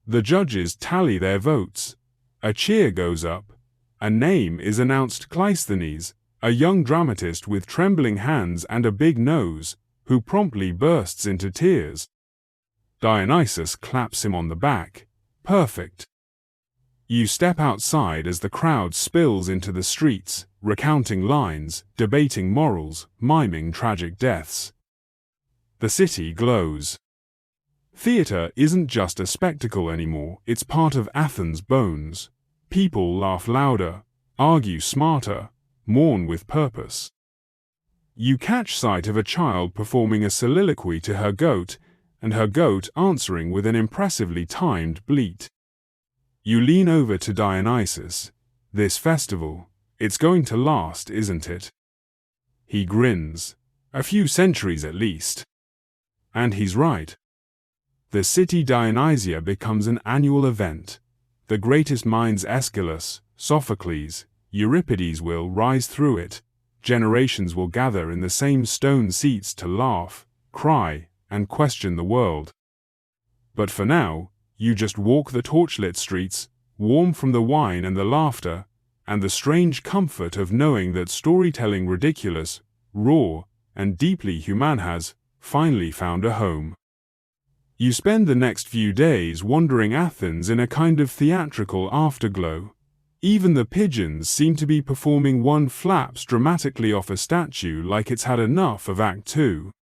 The judges tally their votes. A cheer goes up. A name is announced: Cleisthenes, a young dramatist with trembling hands and a big nose, who promptly bursts into tears. Dionysus claps him on the back. Perfect. You step outside as the crowd spills into the streets, recounting lines, debating morals, miming tragic deaths. The city glows. Theatre isn't just a spectacle anymore, it's part of Athens' bones. People laugh louder, argue smarter, mourn with purpose. You catch sight of a child performing a soliloquy to her goat, and her goat answering with an impressively timed bleat. You lean over to Dionysus. This festival, it's going to last, isn't it? He grins. A few centuries at least. And he's right. The city Dionysia becomes an annual event. The greatest minds, Aeschylus, Sophocles, Euripides, will rise through it. Generations will gather in the same stone seats to laugh, cry, and question the world. But for now, you just walk the torchlit streets, warm from the wine and the laughter, and the strange comfort of knowing that storytelling, ridiculous, raw, and deeply human, has finally found a home. You spend the next few days wandering Athens in a kind of theatrical afterglow. Even the pigeons seem to be performing. One flaps dramatically off a statue like it's had enough of Act 2.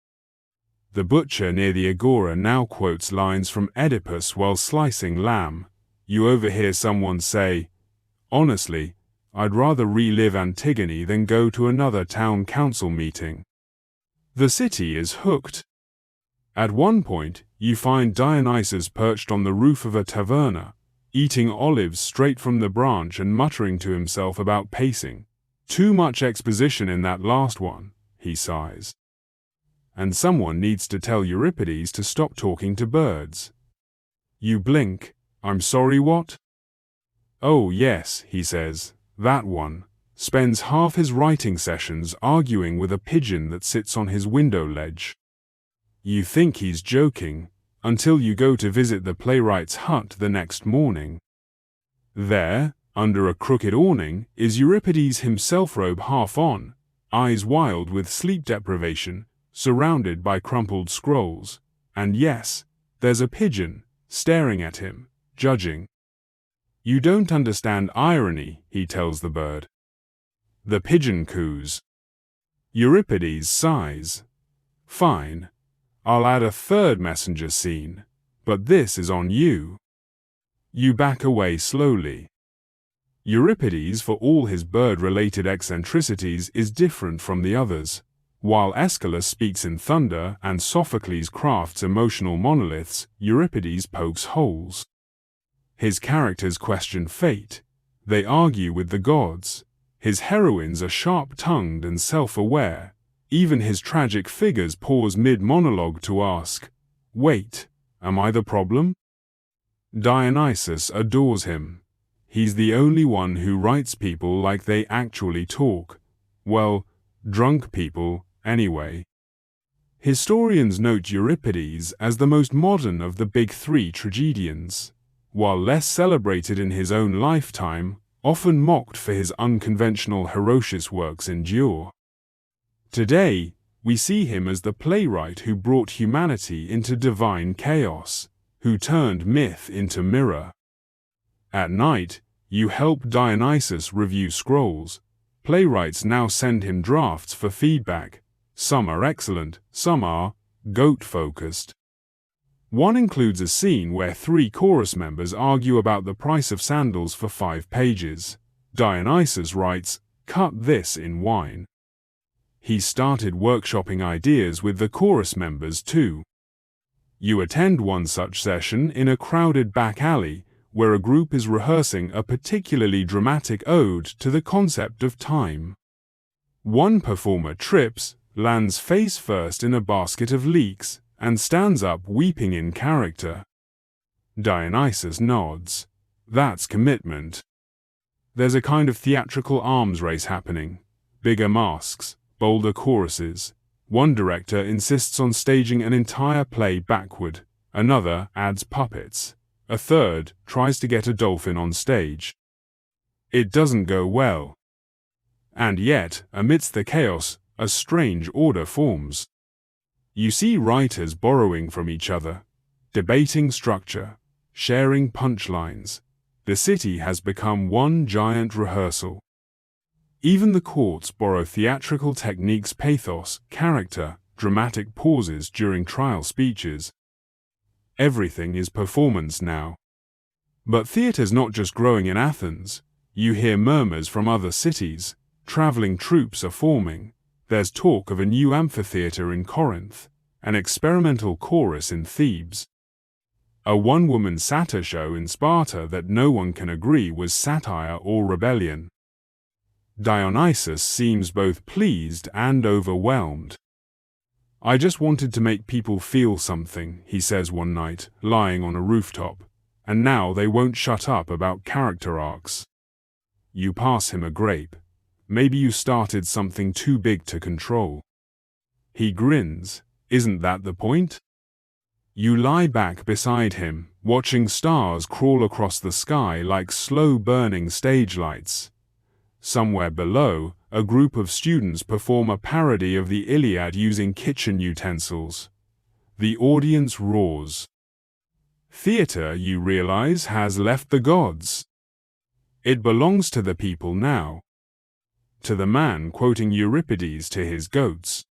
The butcher near the agora now quotes lines from Oedipus while slicing lamb. You overhear someone say, "Honestly, I'd rather relive Antigone than go to another town council meeting." The city is hooked. At one point, you find Dionysus perched on the roof of a taverna, eating olives straight from the branch and muttering to himself about pacing. Too much exposition in that last one, he sighs. And someone needs to tell Euripides to stop talking to birds. You blink. I'm sorry, what? Oh yes, he says, that one. spends half his writing sessions arguing with a pigeon that sits on his window ledge. You think he's joking, until you go to visit the playwright's hut the next morning. There, under a crooked awning, is Euripides himself, robe half on, eyes wild with sleep deprivation, surrounded by crumpled scrolls, and yes, there's a pigeon, staring at him, judging. You don't understand irony, he tells the bird. The pigeon coos. Euripides sighs. Fine. I'll add a third messenger scene, but this is on you. You back away slowly. Euripides, for all his bird-related eccentricities, is different from the others. While Aeschylus speaks in thunder and Sophocles crafts emotional monoliths, Euripides pokes holes. His characters question fate. They argue with the gods. His heroines are sharp-tongued and self-aware. Even his tragic figures pause mid-monologue to ask, "Wait, am I the problem?" Dionysus adores him. He's the only one who writes people like they actually talk. Well, drunk people, anyway. Historians note Euripides as the most modern of the big three tragedians. While less celebrated in his own lifetime, often mocked for his unconventional Heroius works endure. Today, we see him as the playwright who brought humanity into divine chaos, who turned myth into mirror. At night, you help Dionysus review scrolls. Playwrights now send him drafts for feedback. Some are excellent, some are goat-focused. One includes a scene where 3 chorus members argue about the price of sandals for 5 pages. Dionysus writes, "Cut this in wine." He started workshopping ideas with the chorus members too. You attend one such session in a crowded back alley where a group is rehearsing a particularly dramatic ode to the concept of time. One performer trips, lands face first in a basket of leeks, and stands up weeping in character. Dionysus nods. That's commitment. There's a kind of theatrical arms race happening. Bigger masks, bolder choruses. One director insists on staging an entire play backward. Another adds puppets. A third tries to get a dolphin on stage. It doesn't go well. And yet, amidst the chaos, a strange order forms. You see writers borrowing from each other, debating structure, sharing punchlines. The city has become one giant rehearsal. Even the courts borrow theatrical techniques, pathos, character, dramatic pauses during trial speeches. Everything is performance now. But theatre's not just growing in Athens. You hear murmurs from other cities. Traveling troupes are forming. There's talk of a new amphitheater in Corinth, an experimental chorus in Thebes. A one-woman satyr show in Sparta that no one can agree was satire or rebellion. Dionysus seems both pleased and overwhelmed. "I just wanted to make people feel something," he says one night, lying on a rooftop, "and now they won't shut up about character arcs." You pass him a grape. "Maybe you started something too big to control." He grins. "Isn't that the point?" You lie back beside him, watching stars crawl across the sky like slow-burning stage lights. Somewhere below, a group of students perform a parody of the Iliad using kitchen utensils. The audience roars. Theatre, you realize, has left the gods. It belongs to the people now. To the man quoting Euripides to his goats.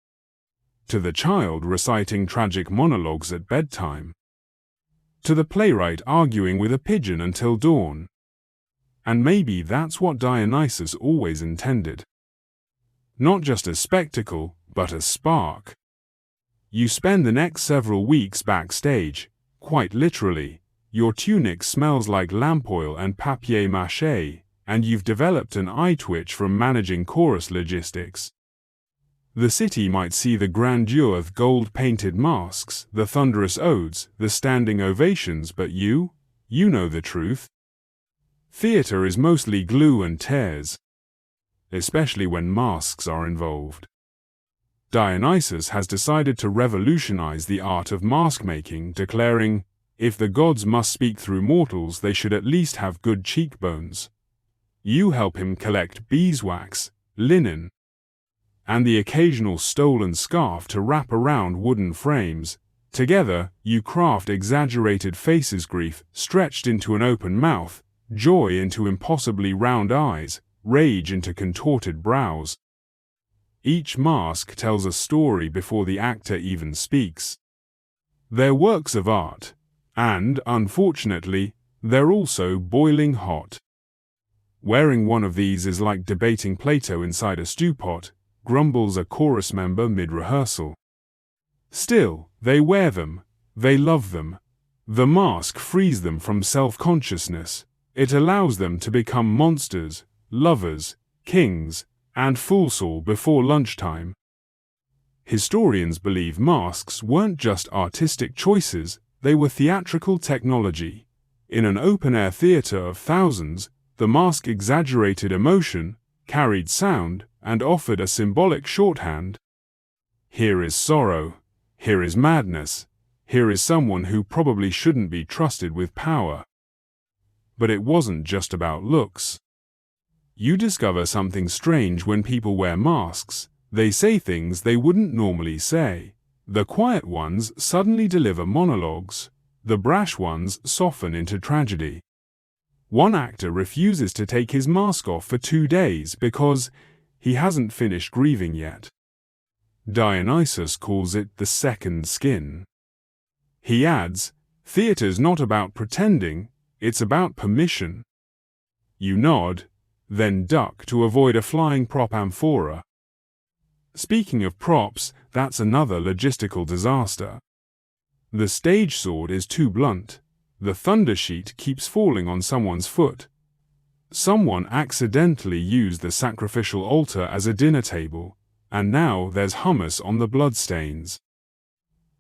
To the child reciting tragic monologues at bedtime. To the playwright arguing with a pigeon until dawn. And maybe that's what Dionysus always intended. Not just a spectacle, but a spark. You spend the next several weeks backstage, quite literally. Your tunic smells like lamp oil and papier-mâché, and you've developed an eye twitch from managing chorus logistics. The city might see the grandeur of gold-painted masks, the thunderous odes, the standing ovations, but you know the truth. Theatre is mostly glue and tears. especially when masks are involved. Dionysus has decided to revolutionize the art of mask-making, declaring, "If the gods must speak through mortals, they should at least have good cheekbones." You help him collect beeswax, linen, and the occasional stolen scarf to wrap around wooden frames. Together, you craft exaggerated faces, grief stretched into an open mouth, joy into impossibly round eyes, rage into contorted brows. Each mask tells a story before the actor even speaks. They're works of art, and, unfortunately, they're also boiling hot. Wearing one of these is like debating Plato inside a stew pot, grumbles a chorus member mid-rehearsal. Still, they wear them, they love them. The mask frees them from self-consciousness. It allows them to become monsters, lovers, kings, and fools all before lunchtime. Historians believe masks weren't just artistic choices, they were theatrical technology. In an open-air theater of thousands, the mask exaggerated emotion, carried sound, and offered a symbolic shorthand. Here is sorrow. Here is madness. Here is someone who probably shouldn't be trusted with power. But it wasn't just about looks. You discover something strange when people wear masks. They say things they wouldn't normally say. The quiet ones suddenly deliver monologues. The brash ones soften into tragedy. One actor refuses to take his mask off for 2 days because he hasn't finished grieving yet. Dionysus calls it the second skin. He adds, "Theater's not about pretending, it's about permission." You nod, then duck to avoid a flying prop amphora. Speaking of props, that's another logistical disaster. The stage sword is too blunt. The thunder sheet keeps falling on someone's foot. Someone accidentally used the sacrificial altar as a dinner table, and now there's hummus on the bloodstains.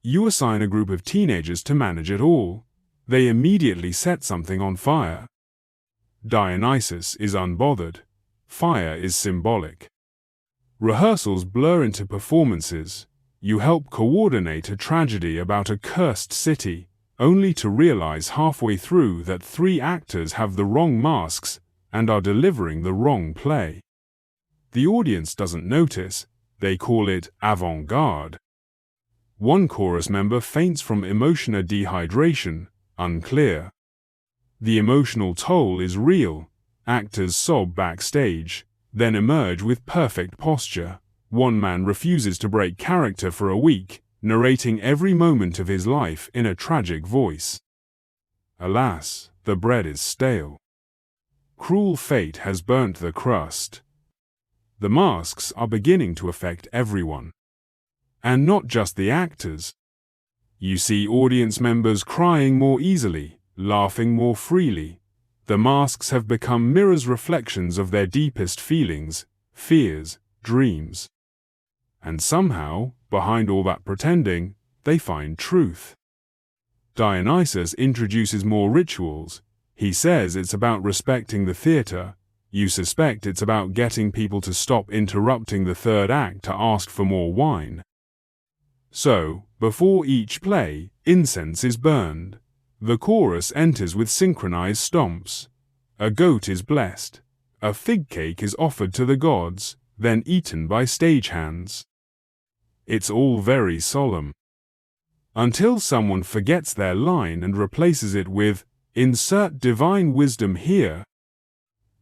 You assign a group of teenagers to manage it all. They immediately set something on fire. Dionysus is unbothered. Fire is symbolic. Rehearsals blur into performances. You help coordinate a tragedy about a cursed city, only to realize halfway through that 3 actors have the wrong masks and are delivering the wrong play. The audience doesn't notice. They call it avant-garde. One chorus member faints from emotional dehydration, unclear. The emotional toll is real. Actors sob backstage, then emerge with perfect posture. One man refuses to break character for a week, narrating every moment of his life in a tragic voice. Alas, the bread is stale. Cruel fate has burnt the crust. The masks are beginning to affect everyone. And not just the actors. You see audience members crying more easily, laughing more freely. The masks have become mirrors, reflections of their deepest feelings, fears, dreams. And somehow, behind all that pretending, they find truth. Dionysus introduces more rituals. He says it's about respecting the theater. You suspect it's about getting people to stop interrupting the third act to ask for more wine. So, before each play, incense is burned. The chorus enters with synchronized stomps. A goat is blessed. A fig cake is offered to the gods, then eaten by stagehands. It's all very solemn. Until someone forgets their line and replaces it with, "Insert divine wisdom here."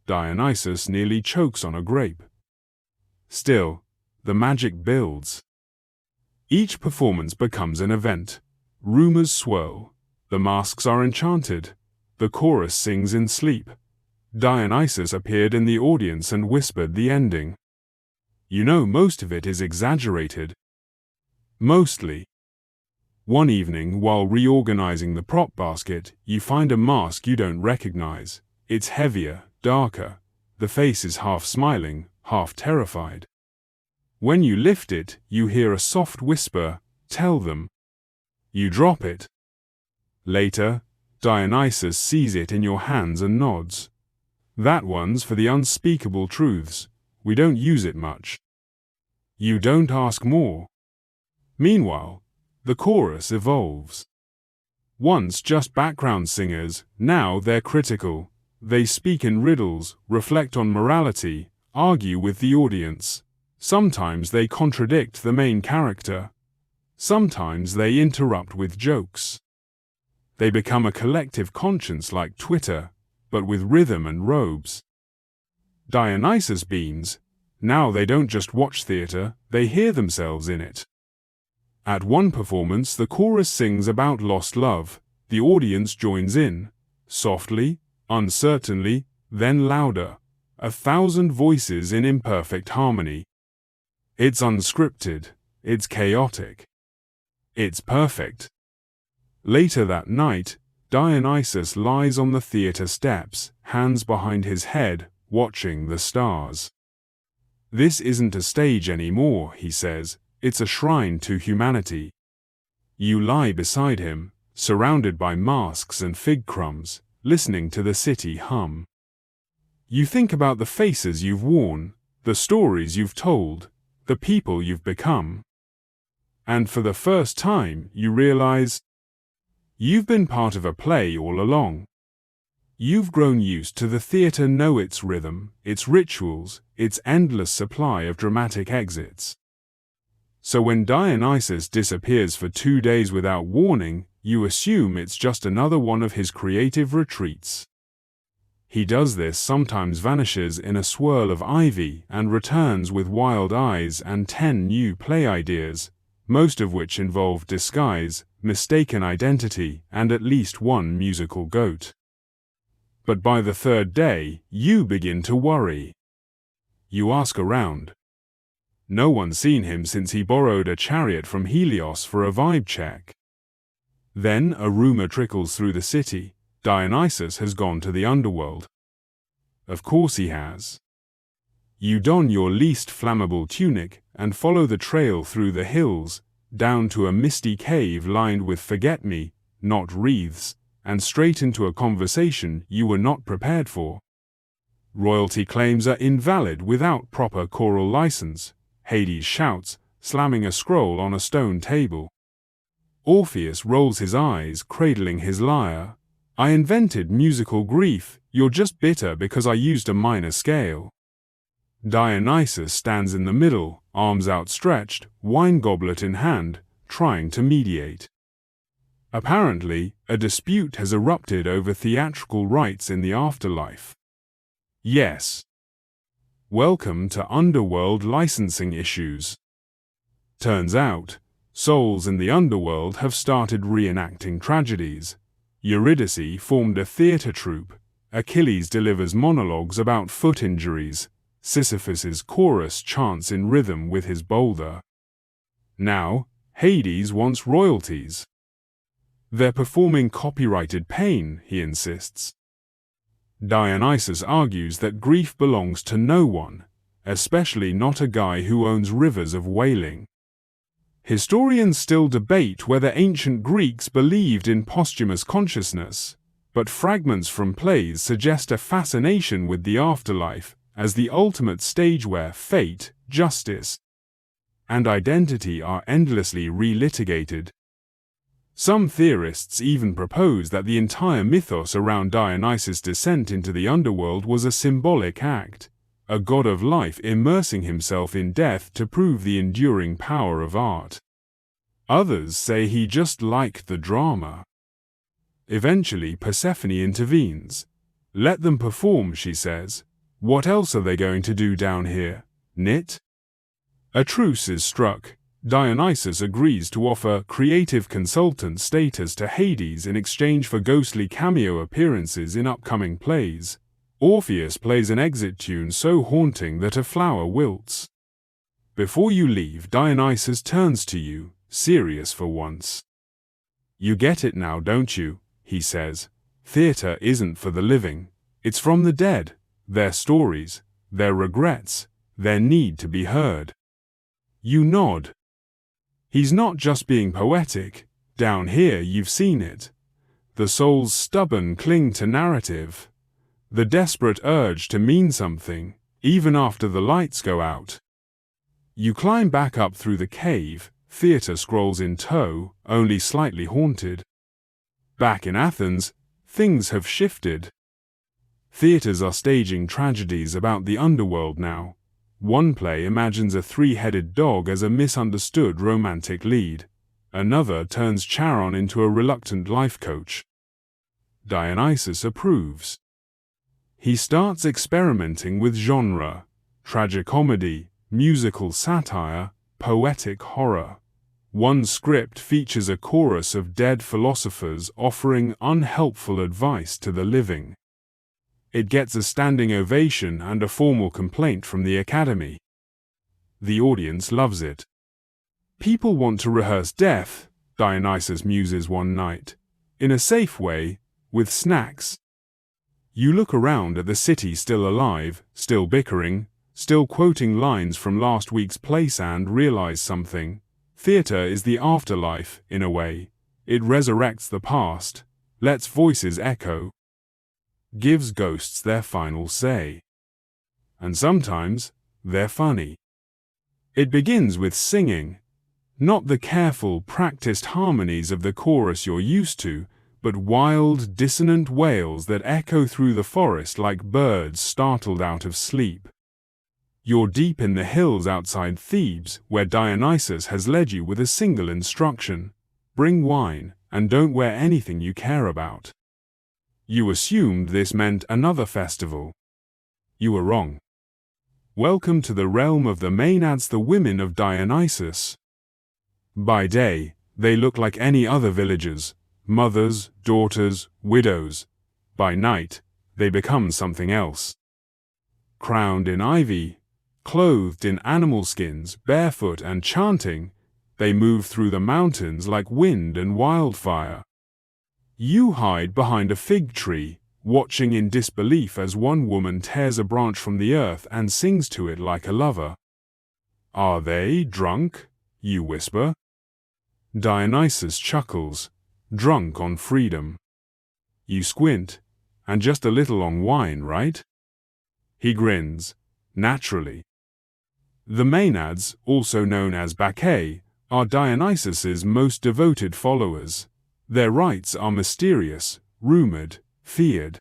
Dionysus nearly chokes on a grape. Still, the magic builds. Each performance becomes an event. Rumors swirl. The masks are enchanted. The chorus sings in sleep. Dionysus appeared in the audience and whispered the ending. You know, most of it is exaggerated. Mostly. One evening, while reorganizing the prop basket, you find a mask you don't recognize. It's heavier, darker. The face is half smiling, half terrified. When you lift it, you hear a soft whisper, "Tell them." You drop it. Later, Dionysus sees it in your hands and nods. That one's for the unspeakable truths. we don't use it much. You don't ask more. Meanwhile, the chorus evolves. Once just background singers, now they're critical. They speak in riddles, reflect on morality, argue with the audience. Sometimes they contradict the main character. Sometimes they interrupt with jokes. They become a collective conscience like Twitter, but with rhythm and robes. Dionysus beams. Now they don't just watch theatre, they hear themselves in it. At one performance, the chorus sings about lost love. The audience joins in, softly, uncertainly, then louder. 1,000 voices in imperfect harmony. It's unscripted, it's chaotic. It's perfect. Later that night, Dionysus lies on the theatre steps, hands behind his head, watching the stars. This isn't a stage anymore, he says, it's a shrine to humanity. You lie beside him, surrounded by masks and fig crumbs, listening to the city hum. You think about the faces you've worn, the stories you've told, the people you've become. And for the first time, you realize you've been part of a play all along. You've grown used to the theatre, know its rhythm, its rituals, its endless supply of dramatic exits. So when Dionysus disappears for 2 days without warning, you assume it's just another one of his creative retreats. He does this, sometimes vanishes in a swirl of ivy and returns with wild eyes and 10 new play ideas, most of which involve disguise, mistaken identity, and at least one musical goat. But by the 3rd day, you begin to worry. You ask around. No one's seen him since he borrowed a chariot from Helios for a vibe check. Then a rumor trickles through the city. Dionysus has gone to the underworld. Of course he has. You don your least flammable tunic and follow the trail through the hills, down to a misty cave lined with forget-me, not wreaths, and straight into a conversation you were not prepared for. Royalty claims are invalid without proper choral license, Hades shouts, slamming a scroll on a stone table. Orpheus rolls his eyes, cradling his lyre. I invented musical grief, you're just bitter because I used a minor scale. Dionysus stands in the middle, arms outstretched, wine goblet in hand, trying to mediate. Apparently, a dispute has erupted over theatrical rights in the afterlife. Yes. Welcome to underworld licensing issues. Turns out, souls in the underworld have started reenacting tragedies. Eurydice formed a theatre troupe. Achilles delivers monologues about foot injuries. Sisyphus's chorus chants in rhythm with his boulder. Now, Hades wants royalties. They're performing copyrighted pain, he insists. Dionysus argues that grief belongs to no one, especially not a guy who owns rivers of wailing. Historians still debate whether ancient Greeks believed in posthumous consciousness, but fragments from plays suggest a fascination with the afterlife as the ultimate stage where fate, justice, and identity are endlessly relitigated. Some theorists even propose that the entire mythos around Dionysus' descent into the underworld was a symbolic act, a god of life immersing himself in death to prove the enduring power of art. Others say he just liked the drama. Eventually, Persephone intervenes. Let them perform, she says. What else are they going to do down here? Knit? A truce is struck. Dionysus agrees to offer creative consultant status to Hades in exchange for ghostly cameo appearances in upcoming plays. Orpheus plays an exit tune so haunting that a flower wilts. Before you leave, Dionysus turns to you, serious for once. You get it now, don't you? He says. Theatre isn't for the living. It's from the dead, their stories, their regrets, their need to be heard. You nod. He's not just being poetic. Down here you've seen it. The soul's stubborn cling to narrative. The desperate urge to mean something, even after the lights go out. You climb back up through the cave, theatre scrolls in tow, only slightly haunted. Back in Athens, things have shifted. Theatres are staging tragedies about the underworld now. One play imagines a three-headed dog as a misunderstood romantic lead. Another turns Charon into a reluctant life coach. Dionysus approves. He starts experimenting with genre, tragicomedy, musical satire, poetic horror. One script features a chorus of dead philosophers offering unhelpful advice to the living. It gets a standing ovation and a formal complaint from the Academy. The audience loves it. People want to rehearse death, Dionysus muses one night, in a safe way, with snacks. You look around at the city still alive, still bickering, still quoting lines from last week's place and realize something. Theatre is the afterlife, in a way. It resurrects the past, lets voices echo, gives ghosts their final say. And sometimes, they're funny. It begins with singing. Not the careful, practiced harmonies of the chorus you're used to, but wild, dissonant wails that echo through the forest like birds startled out of sleep. You're deep in the hills outside Thebes, where Dionysus has led you with a single instruction: bring wine, and don't wear anything you care about. You assumed this meant another festival. You were wrong. Welcome to the realm of the Maenads, the women of Dionysus. By day, they look like any other villagers, mothers, daughters, widows. By night, they become something else. Crowned in ivy, clothed in animal skins, barefoot and chanting, they move through the mountains like wind and wildfire. You hide behind a fig tree, watching in disbelief as one woman tears a branch from the earth and sings to it like a lover. Are they drunk? You whisper. Dionysus chuckles, drunk on freedom. You squint, and just a little on wine, right? He grins, naturally. The Maenads, also known as Bacchae, are Dionysus's most devoted followers. Their rites are mysterious, rumored, feared.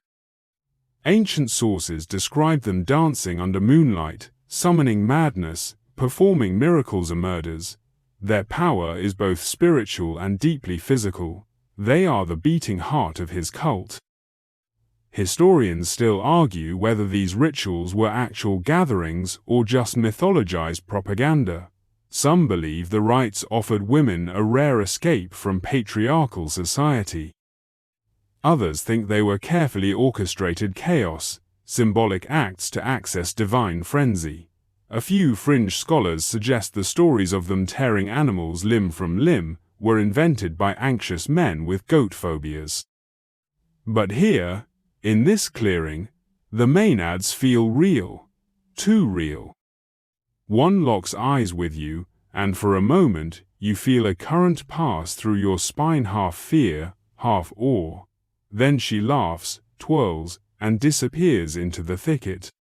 Ancient sources describe them dancing under moonlight, summoning madness, performing miracles or murders. Their power is both spiritual and deeply physical. They are the beating heart of his cult. Historians still argue whether these rituals were actual gatherings or just mythologized propaganda. Some believe the rites offered women a rare escape from patriarchal society. Others think they were carefully orchestrated chaos, symbolic acts to access divine frenzy. A few fringe scholars suggest the stories of them tearing animals limb from limb were invented by anxious men with goat phobias. But here, in this clearing, the Maenads feel real, too real. One locks eyes with you, and for a moment you feel a current pass through your spine, half fear, half awe. Then she laughs, twirls, and disappears into the thicket.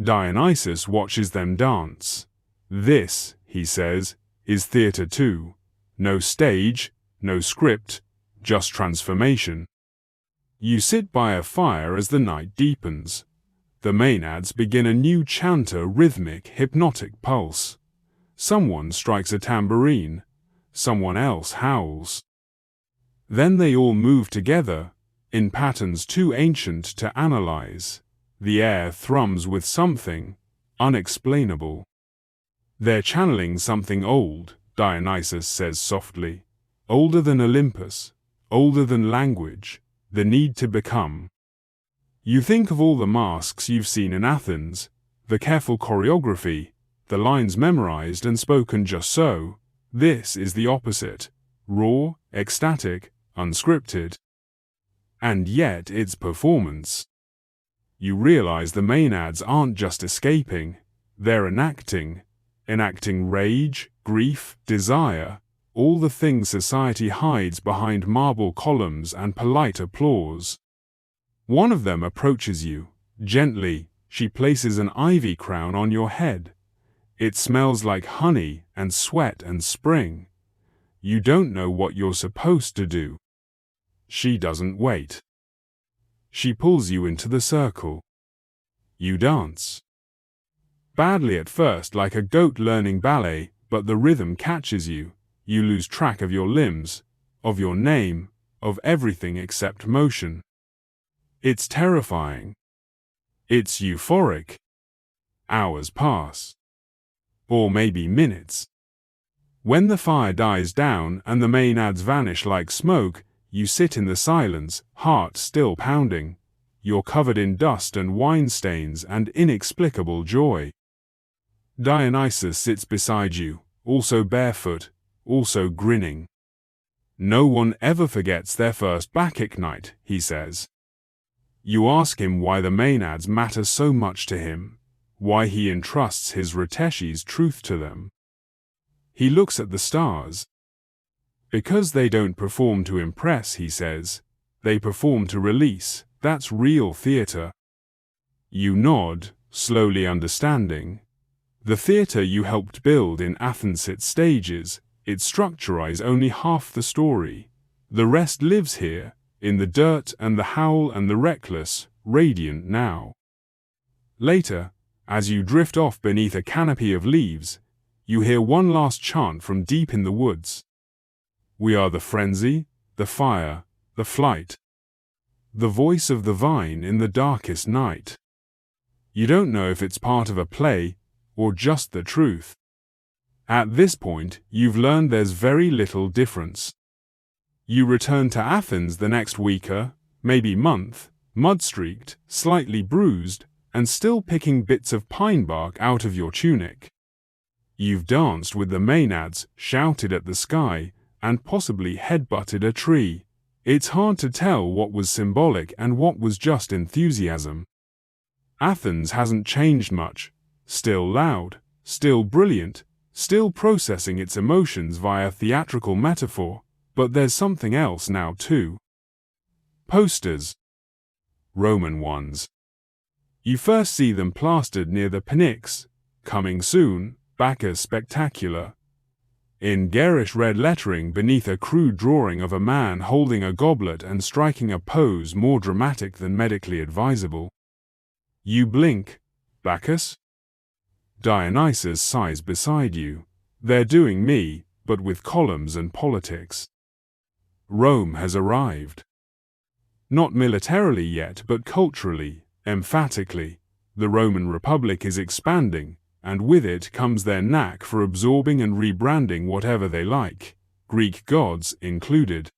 Dionysus watches them dance. This, he says, is theatre too. No stage, no script, just transformation. You sit by a fire as the night deepens. The Maenads begin a new chanter, rhythmic, hypnotic pulse. Someone strikes a tambourine. Someone else howls. Then they all move together, in patterns too ancient to analyze. The air thrums with something unexplainable. They're channeling something old, Dionysus says softly. Older than Olympus, older than language, the need to become. You think of all the masks you've seen in Athens, the careful choreography, the lines memorized and spoken just so. This is the opposite, raw, ecstatic, unscripted. And yet it's performance. You realize the Maenads aren't just escaping, they're enacting rage, grief, desire, all the things society hides behind marble columns and polite applause. One of them approaches you, gently, She places an ivy crown on your head. It smells like honey and sweat and spring. You don't know what you're supposed to do. She doesn't wait. She pulls you into the circle. You dance. Badly at first, like a goat learning ballet, but the rhythm catches you. You lose track of your limbs, of your name, of everything except motion. It's terrifying. It's euphoric. Hours pass. Or maybe minutes. When the fire dies down and the maenads vanish like smoke, you sit in the silence, heart still pounding. You're covered in dust and wine stains and inexplicable joy. Dionysus sits beside you, also barefoot, also grinning. No one ever forgets their first Bacchic night, he says. You ask him why the maenads matter so much to him, why he entrusts his Reteshi's truth to them. He looks at the stars. Because they don't perform to impress, he says, they perform to release. That's real theatre. You nod, slowly understanding. The theatre you helped build in Athens, its stages, it structures only half the story. The rest lives here, in the dirt and the howl and the reckless, radiant now. Later, as you drift off beneath a canopy of leaves, you hear one last chant from deep in the woods. We are the frenzy, the fire, the flight. The voice of the vine in the darkest night. You don't know if it's part of a play, or just the truth. At this point, you've learned there's very little difference. You return to Athens the next week, maybe month, mud-streaked, slightly bruised, and still picking bits of pine bark out of your tunic. You've danced with the maenads, shouted at the sky, and possibly headbutted a tree. It's hard to tell what was symbolic and what was just enthusiasm. Athens hasn't changed much, still loud, still brilliant, still processing its emotions via theatrical metaphor, but there's something else now too. Posters. Roman ones. You first see them plastered near the Pnyx, coming soon, Bacchus Spectacular. In garish red lettering beneath a crude drawing of a man holding a goblet and striking a pose more dramatic than medically advisable. You blink. Bacchus? Dionysus sighs beside you. They're doing me, but with columns and politics. Rome has arrived. Not militarily yet, but culturally, emphatically. The Roman Republic is expanding, and with it comes their knack for absorbing and rebranding whatever they like, Greek gods included.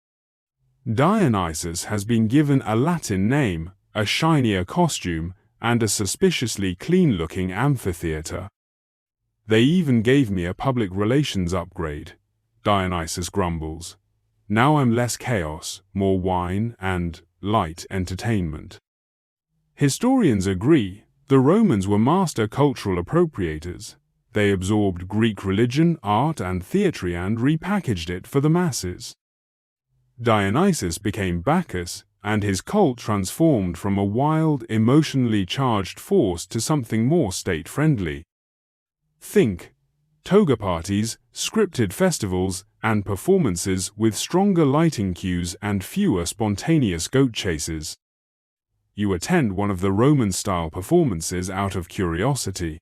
Dionysus has been given a Latin name, a shinier costume, and a suspiciously clean-looking amphitheater. They even gave me a public relations upgrade, Dionysus grumbles. Now I'm less chaos, more wine, and light entertainment. Historians agree. The Romans were master cultural appropriators. They absorbed Greek religion, art, and theatre and repackaged it for the masses. Dionysus became Bacchus, and his cult transformed from a wild, emotionally charged force to something more state-friendly. Think toga parties, scripted festivals, and performances with stronger lighting cues and fewer spontaneous goat chases. You attend one of the Roman-style performances out of curiosity.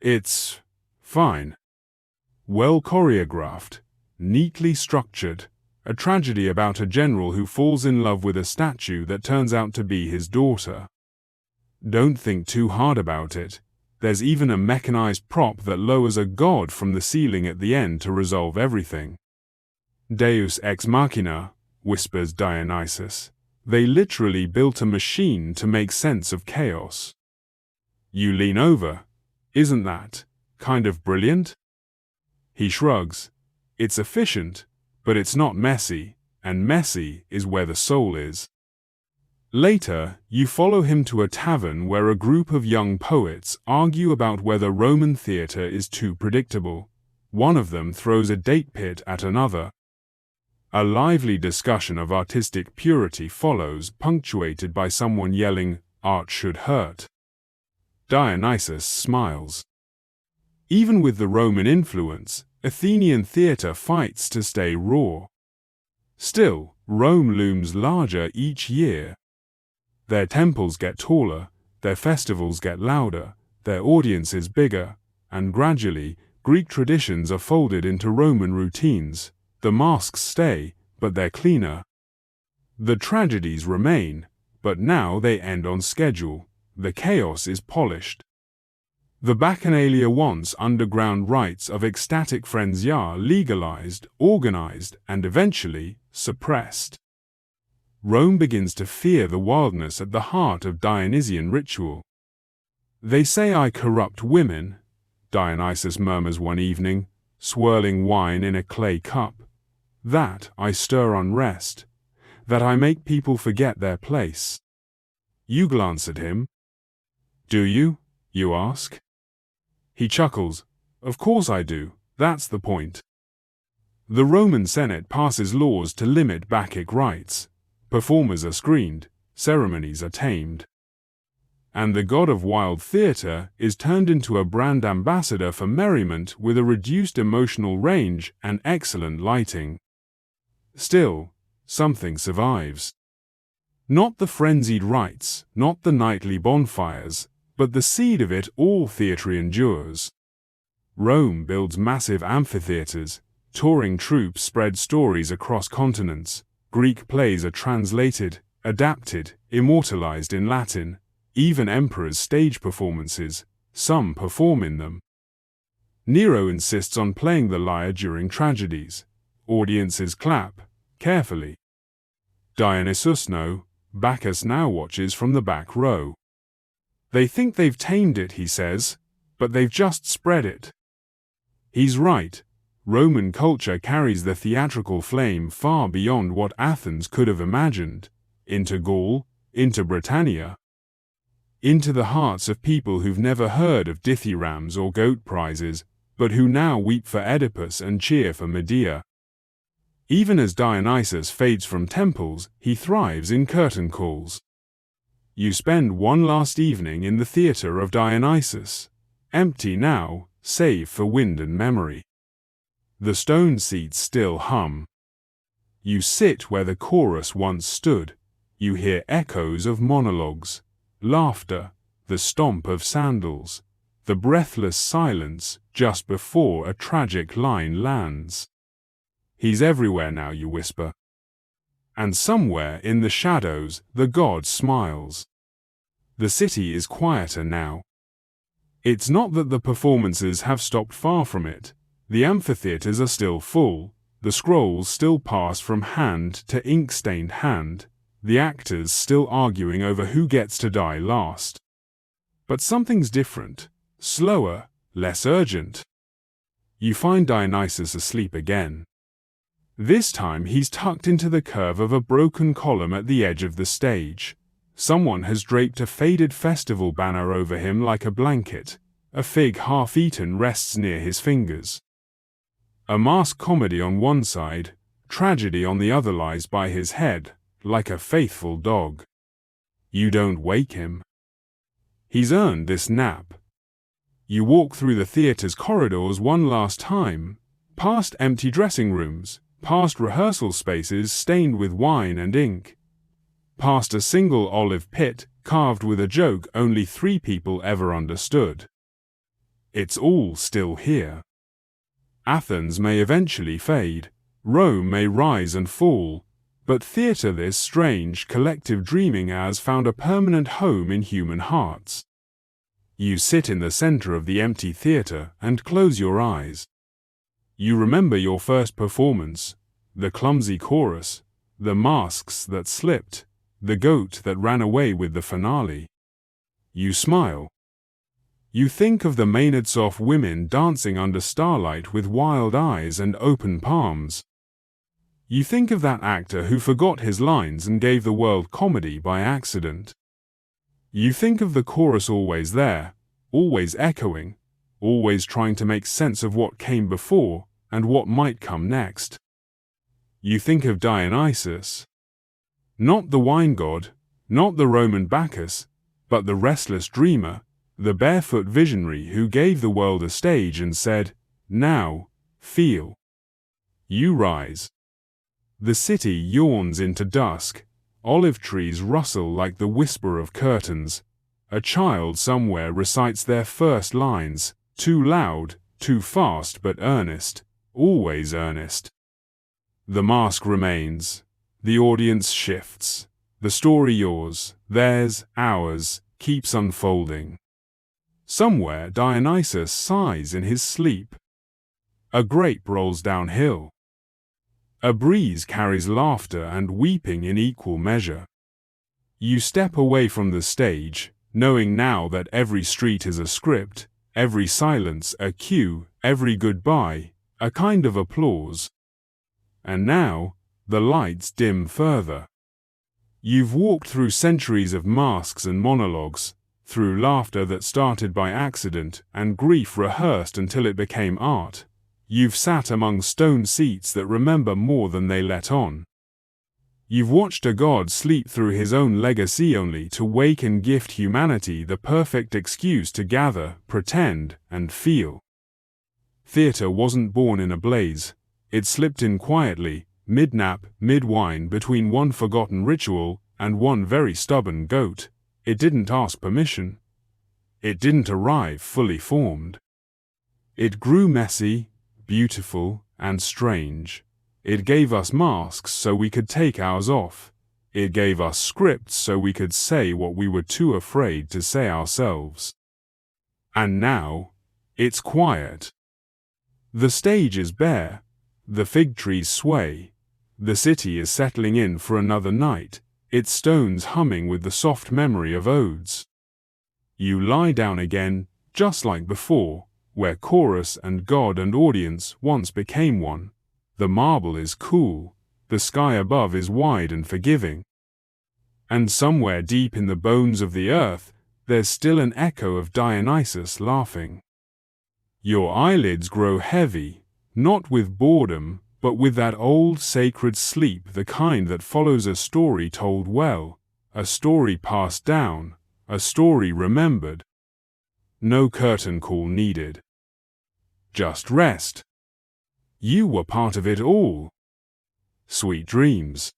It's fine. Well choreographed, neatly structured, a tragedy about a general who falls in love with a statue that turns out to be his daughter. Don't think too hard about it. There's even a mechanized prop that lowers a god from the ceiling at the end to resolve everything. Deus ex machina, whispers Dionysus. They literally built a machine to make sense of chaos. You lean over. Isn't that kind of brilliant? He shrugs. It's efficient, but it's not messy, and messy is where the soul is. Later, you follow him to a tavern where a group of young poets argue about whether Roman theatre is too predictable. One of them throws a date pit at another. A lively discussion of artistic purity follows, punctuated by someone yelling, "Art should hurt." Dionysus smiles. Even with the Roman influence, Athenian theatre fights to stay raw. Still, Rome looms larger each year. Their temples get taller, their festivals get louder, their audiences bigger, and gradually, Greek traditions are folded into Roman routines. The masks stay, but they're cleaner. The tragedies remain, but now they end on schedule. The chaos is polished. The Bacchanalia wants underground rites of ecstatic frenzy are legalized, organized, and eventually suppressed. Rome begins to fear the wildness at the heart of Dionysian ritual. They say I corrupt women, Dionysus murmurs one evening, swirling wine in a clay cup. That I stir unrest, that I make people forget their place. You glance at him. Do you? You ask. He chuckles. Of course I do, that's the point. The Roman Senate passes laws to limit Bacchic rites. Performers are screened, ceremonies are tamed. And the god of wild theatre is turned into a brand ambassador for merriment with a reduced emotional range and excellent lighting. Still, something survives. Not the frenzied rites, not the nightly bonfires, but the seed of it all theatre endures. Rome builds massive amphitheatres, touring troupes spread stories across continents, Greek plays are translated, adapted, immortalized in Latin, even emperors stage performances, some perform in them. Nero insists on playing the lyre during tragedies. Audiences clap, carefully. Dionysus no, Bacchus now watches from the back row. They think they've tamed it, he says, but they've just spread it. He's right. Roman culture carries the theatrical flame far beyond what Athens could have imagined, into Gaul, into Britannia, into the hearts of people who've never heard of dithyrambs or goat prizes, but who now weep for Oedipus and cheer for Medea. Even as Dionysus fades from temples, he thrives in curtain calls. You spend one last evening in the theatre of Dionysus, empty now, save for wind and memory. The stone seats still hum. You sit where the chorus once stood. You hear echoes of monologues, laughter, the stomp of sandals, the breathless silence just before a tragic line lands. He's everywhere now, you whisper. And somewhere in the shadows, the god smiles. The city is quieter now. It's not that the performances have stopped far from it. The amphitheatres are still full, the scrolls still pass from hand to ink-stained hand, the actors still arguing over who gets to die last. But something's different, slower, less urgent. You find Dionysus asleep again. This time he's tucked into the curve of a broken column at the edge of the stage. Someone has draped a faded festival banner over him like a blanket. A fig half-eaten rests near his fingers. A masked comedy on one side, tragedy on the other lies by his head, like a faithful dog. You don't wake him. He's earned this nap. You walk through the theatre's corridors one last time, past empty dressing rooms, past rehearsal spaces stained with wine and ink, past a single olive pit carved with a joke only 3 people ever understood. It's all still here. Athens may eventually fade, Rome may rise and fall, but theatre, this strange collective dreaming, has found a permanent home in human hearts. You sit in the center of the empty theatre and close your eyes. You remember your first performance, the clumsy chorus, the masks that slipped, the goat that ran away with the finale. You smile. You think of the Maenadsoph women dancing under starlight with wild eyes and open palms. You think of that actor who forgot his lines and gave the world comedy by accident. You think of the chorus always there, always echoing, always trying to make sense of what came before and what might come next. You think of Dionysus. Not the wine god, not the Roman Bacchus, but the restless dreamer, the barefoot visionary who gave the world a stage and said, "Now, feel." You rise. The city yawns into dusk, olive trees rustle like the whisper of curtains. A child somewhere recites their first lines, too loud, too fast but earnest, always earnest. The mask remains. The audience shifts. The story yours, theirs, ours, keeps unfolding. Somewhere Dionysus sighs in his sleep. A grape rolls downhill. A breeze carries laughter and weeping in equal measure. You step away from the stage, knowing now that every street is a script, every silence a cue, every goodbye a kind of applause. And now, the lights dim further. You've walked through centuries of masks and monologues, through laughter that started by accident and grief rehearsed until it became art. You've sat among stone seats that remember more than they let on. You've watched a god sleep through his own legacy only to wake and gift humanity the perfect excuse to gather, pretend, and feel. Theatre wasn't born in a blaze. It slipped in quietly, mid-nap, mid-wine, between one forgotten ritual and one very stubborn goat. It didn't ask permission. It didn't arrive fully formed. It grew messy, beautiful, and strange. It gave us masks so we could take ours off. It gave us scripts so we could say what we were too afraid to say ourselves. And now, it's quiet. The stage is bare. The fig trees sway. The city is settling in for another night, its stones humming with the soft memory of odes. You lie down again, just like before, where chorus and god and audience once became one. The marble is cool, the sky above is wide and forgiving. And somewhere deep in the bones of the earth, there's still an echo of Dionysus laughing. Your eyelids grow heavy, not with boredom, but with that old sacred sleep, the kind that follows a story told well, a story passed down, a story remembered. No curtain call needed. Just rest. You were part of it all. Sweet dreams.